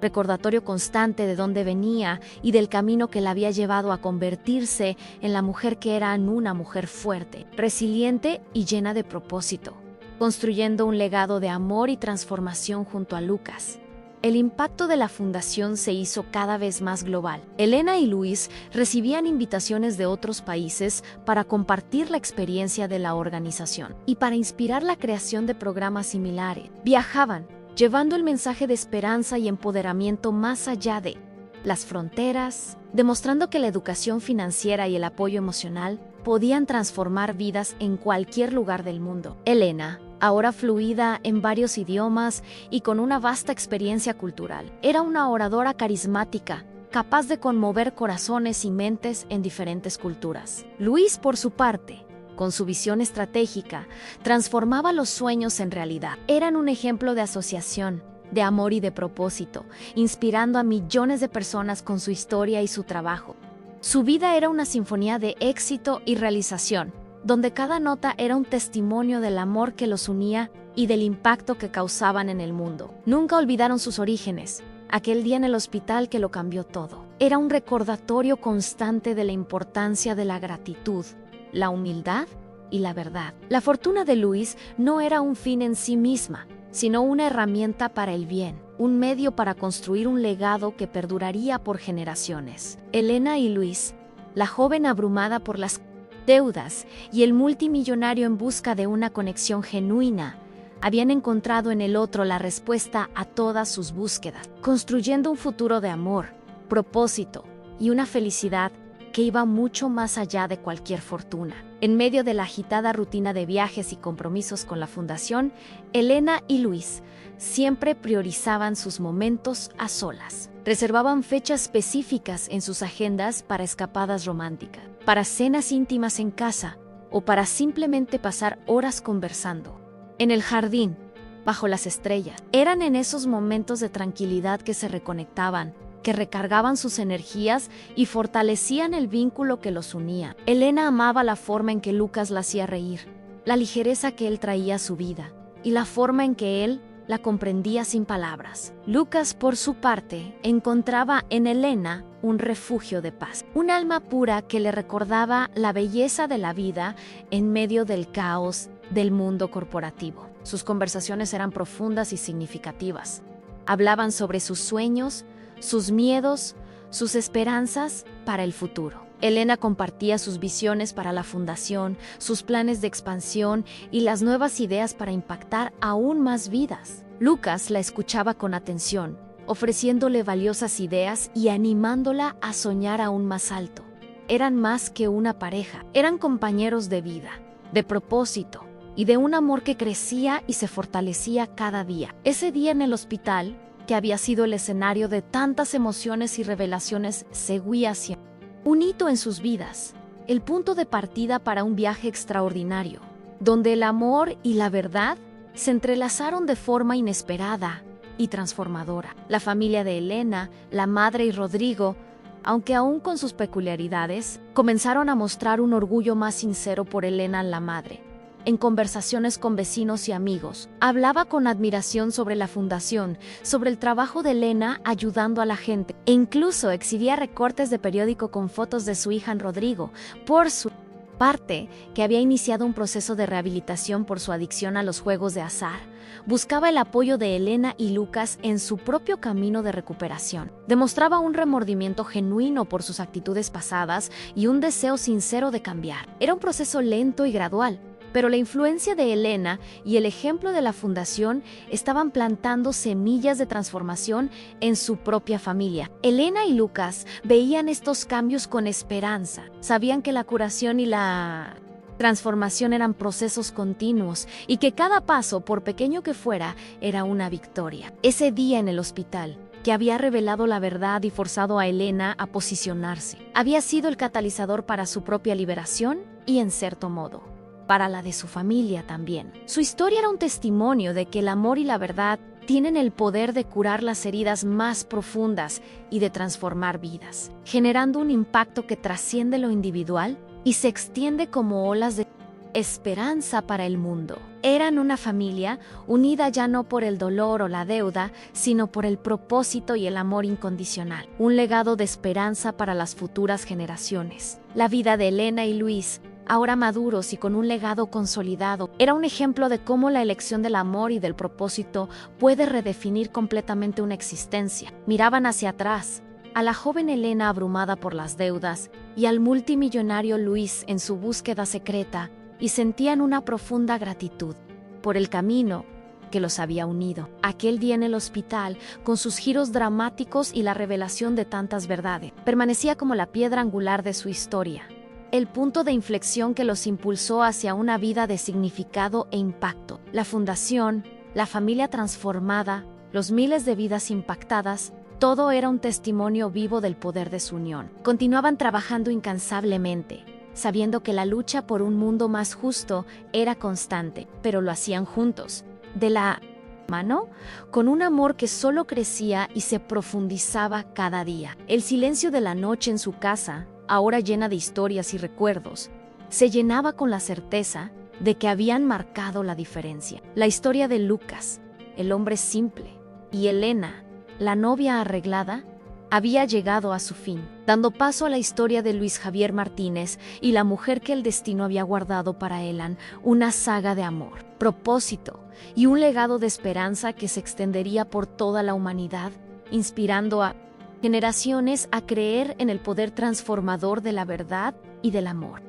recordatorio constante de dónde venía y del camino que la había llevado a convertirse en la mujer que era, una mujer fuerte, resiliente y llena de propósito, construyendo un legado de amor y transformación junto a Lucas. El impacto de la fundación se hizo cada vez más global. Elena y Luis recibían invitaciones de otros países para compartir la experiencia de la organización y para inspirar la creación de programas similares. Viajaban, llevando el mensaje de esperanza y empoderamiento más allá de las fronteras, demostrando que la educación financiera y el apoyo emocional podían transformar vidas en cualquier lugar del mundo. Elena, ahora fluida en varios idiomas y con una vasta experiencia cultural, era una oradora carismática, capaz de conmover corazones y mentes en diferentes culturas. Luis, por su parte, con su visión estratégica, transformaba los sueños en realidad. Eran un ejemplo de asociación, de amor y de propósito, inspirando a millones de personas con su historia y su trabajo. Su vida era una sinfonía de éxito y realización, donde cada nota era un testimonio del amor que los unía y del impacto que causaban en el mundo. Nunca olvidaron sus orígenes, aquel día en el hospital que lo cambió todo. Era un recordatorio constante de la importancia de la gratitud, la humildad y la verdad. La fortuna de Luis no era un fin en sí misma, sino una herramienta para el bien, un medio para construir un legado que perduraría por generaciones. Elena y Luis, la joven abrumada por las deudas y el multimillonario en busca de una conexión genuina, habían encontrado en el otro la respuesta a todas sus búsquedas, construyendo un futuro de amor, propósito y una felicidad que iba mucho más allá de cualquier fortuna. En medio de la agitada rutina de viajes y compromisos con la fundación, Elena y Luis siempre priorizaban sus momentos a solas. Reservaban fechas específicas en sus agendas para escapadas románticas, para cenas íntimas en casa o para simplemente pasar horas conversando. En el jardín, bajo las estrellas, eran en esos momentos de tranquilidad que se reconectaban, que recargaban sus energías y fortalecían el vínculo que los unía. Elena amaba la forma en que Lucas la hacía reír, la ligereza que él traía a su vida y la forma en que él la comprendía sin palabras. Lucas, por su parte, encontraba en Elena un refugio de paz, un alma pura que le recordaba la belleza de la vida en medio del caos del mundo corporativo. Sus conversaciones eran profundas y significativas. Hablaban sobre sus sueños, sus miedos, sus esperanzas para el futuro. Elena compartía sus visiones para la fundación, sus planes de expansión y las nuevas ideas para impactar aún más vidas. Lucas la escuchaba con atención, ofreciéndole valiosas ideas y animándola a soñar aún más alto. Eran más que una pareja, eran compañeros de vida, de propósito y de un amor que crecía y se fortalecía cada día. Ese día en el hospital, que había sido el escenario de tantas emociones y revelaciones, seguía siendo un hito en sus vidas, el punto de partida para un viaje extraordinario, donde el amor y la verdad se entrelazaron de forma inesperada y transformadora. La familia de Elena, la madre y Rodrigo, aunque aún con sus peculiaridades, comenzaron a mostrar un orgullo más sincero por Elena, la madre. En conversaciones con vecinos y amigos, hablaba con admiración sobre la fundación, sobre el trabajo de Elena ayudando a la gente, e incluso exhibía recortes de periódico con fotos de su hija Rodrigo, por su parte, que había iniciado un proceso de rehabilitación por su adicción a los juegos de azar. Buscaba el apoyo de Elena y Lucas en su propio camino de recuperación. Demostraba un remordimiento genuino por sus actitudes pasadas y un deseo sincero de cambiar. Era un proceso lento y gradual, pero la influencia de Elena y el ejemplo de la fundación estaban plantando semillas de transformación en su propia familia. Elena y Lucas veían estos cambios con esperanza. Sabían que la curación y la transformación eran procesos continuos y que cada paso, por pequeño que fuera, era una victoria. Ese día en el hospital, que había revelado la verdad y forzado a Elena a posicionarse, había sido el catalizador para su propia liberación y, en cierto modo, para la de su familia también. Su historia era un testimonio de que el amor y la verdad tienen el poder de curar las heridas más profundas y de transformar vidas, generando un impacto que trasciende lo individual y se extiende como olas de esperanza para el mundo. Eran una familia unida ya no por el dolor o la deuda, sino por el propósito y el amor incondicional. Un legado de esperanza para las futuras generaciones. La vida de Elena y Luis, ahora maduros y con un legado consolidado, era un ejemplo de cómo la elección del amor y del propósito puede redefinir completamente una existencia. Miraban hacia atrás, a la joven Elena abrumada por las deudas y al multimillonario Luis en su búsqueda secreta, y sentían una profunda gratitud por el camino que los había unido. Aquel día en el hospital, con sus giros dramáticos y la revelación de tantas verdades, permanecía como la piedra angular de su historia, el punto de inflexión que los impulsó hacia una vida de significado e impacto. La fundación, la familia transformada, los miles de vidas impactadas, todo era un testimonio vivo del poder de su unión. Continuaban trabajando incansablemente, sabiendo que la lucha por un mundo más justo era constante, pero lo hacían juntos, de la mano, con un amor que solo crecía y se profundizaba cada día. El silencio de la noche en su casa, ahora llena de historias y recuerdos, se llenaba con la certeza de que habían marcado la diferencia. La historia de Lucas, el hombre simple, y Elena, la novia arreglada, había llegado a su fin, dando paso a la historia de Luis Javier Martínez y la mujer que el destino había guardado para Elan, una saga de amor, propósito y un legado de esperanza que se extendería por toda la humanidad, inspirando a generaciones a creer en el poder transformador de la verdad y del amor.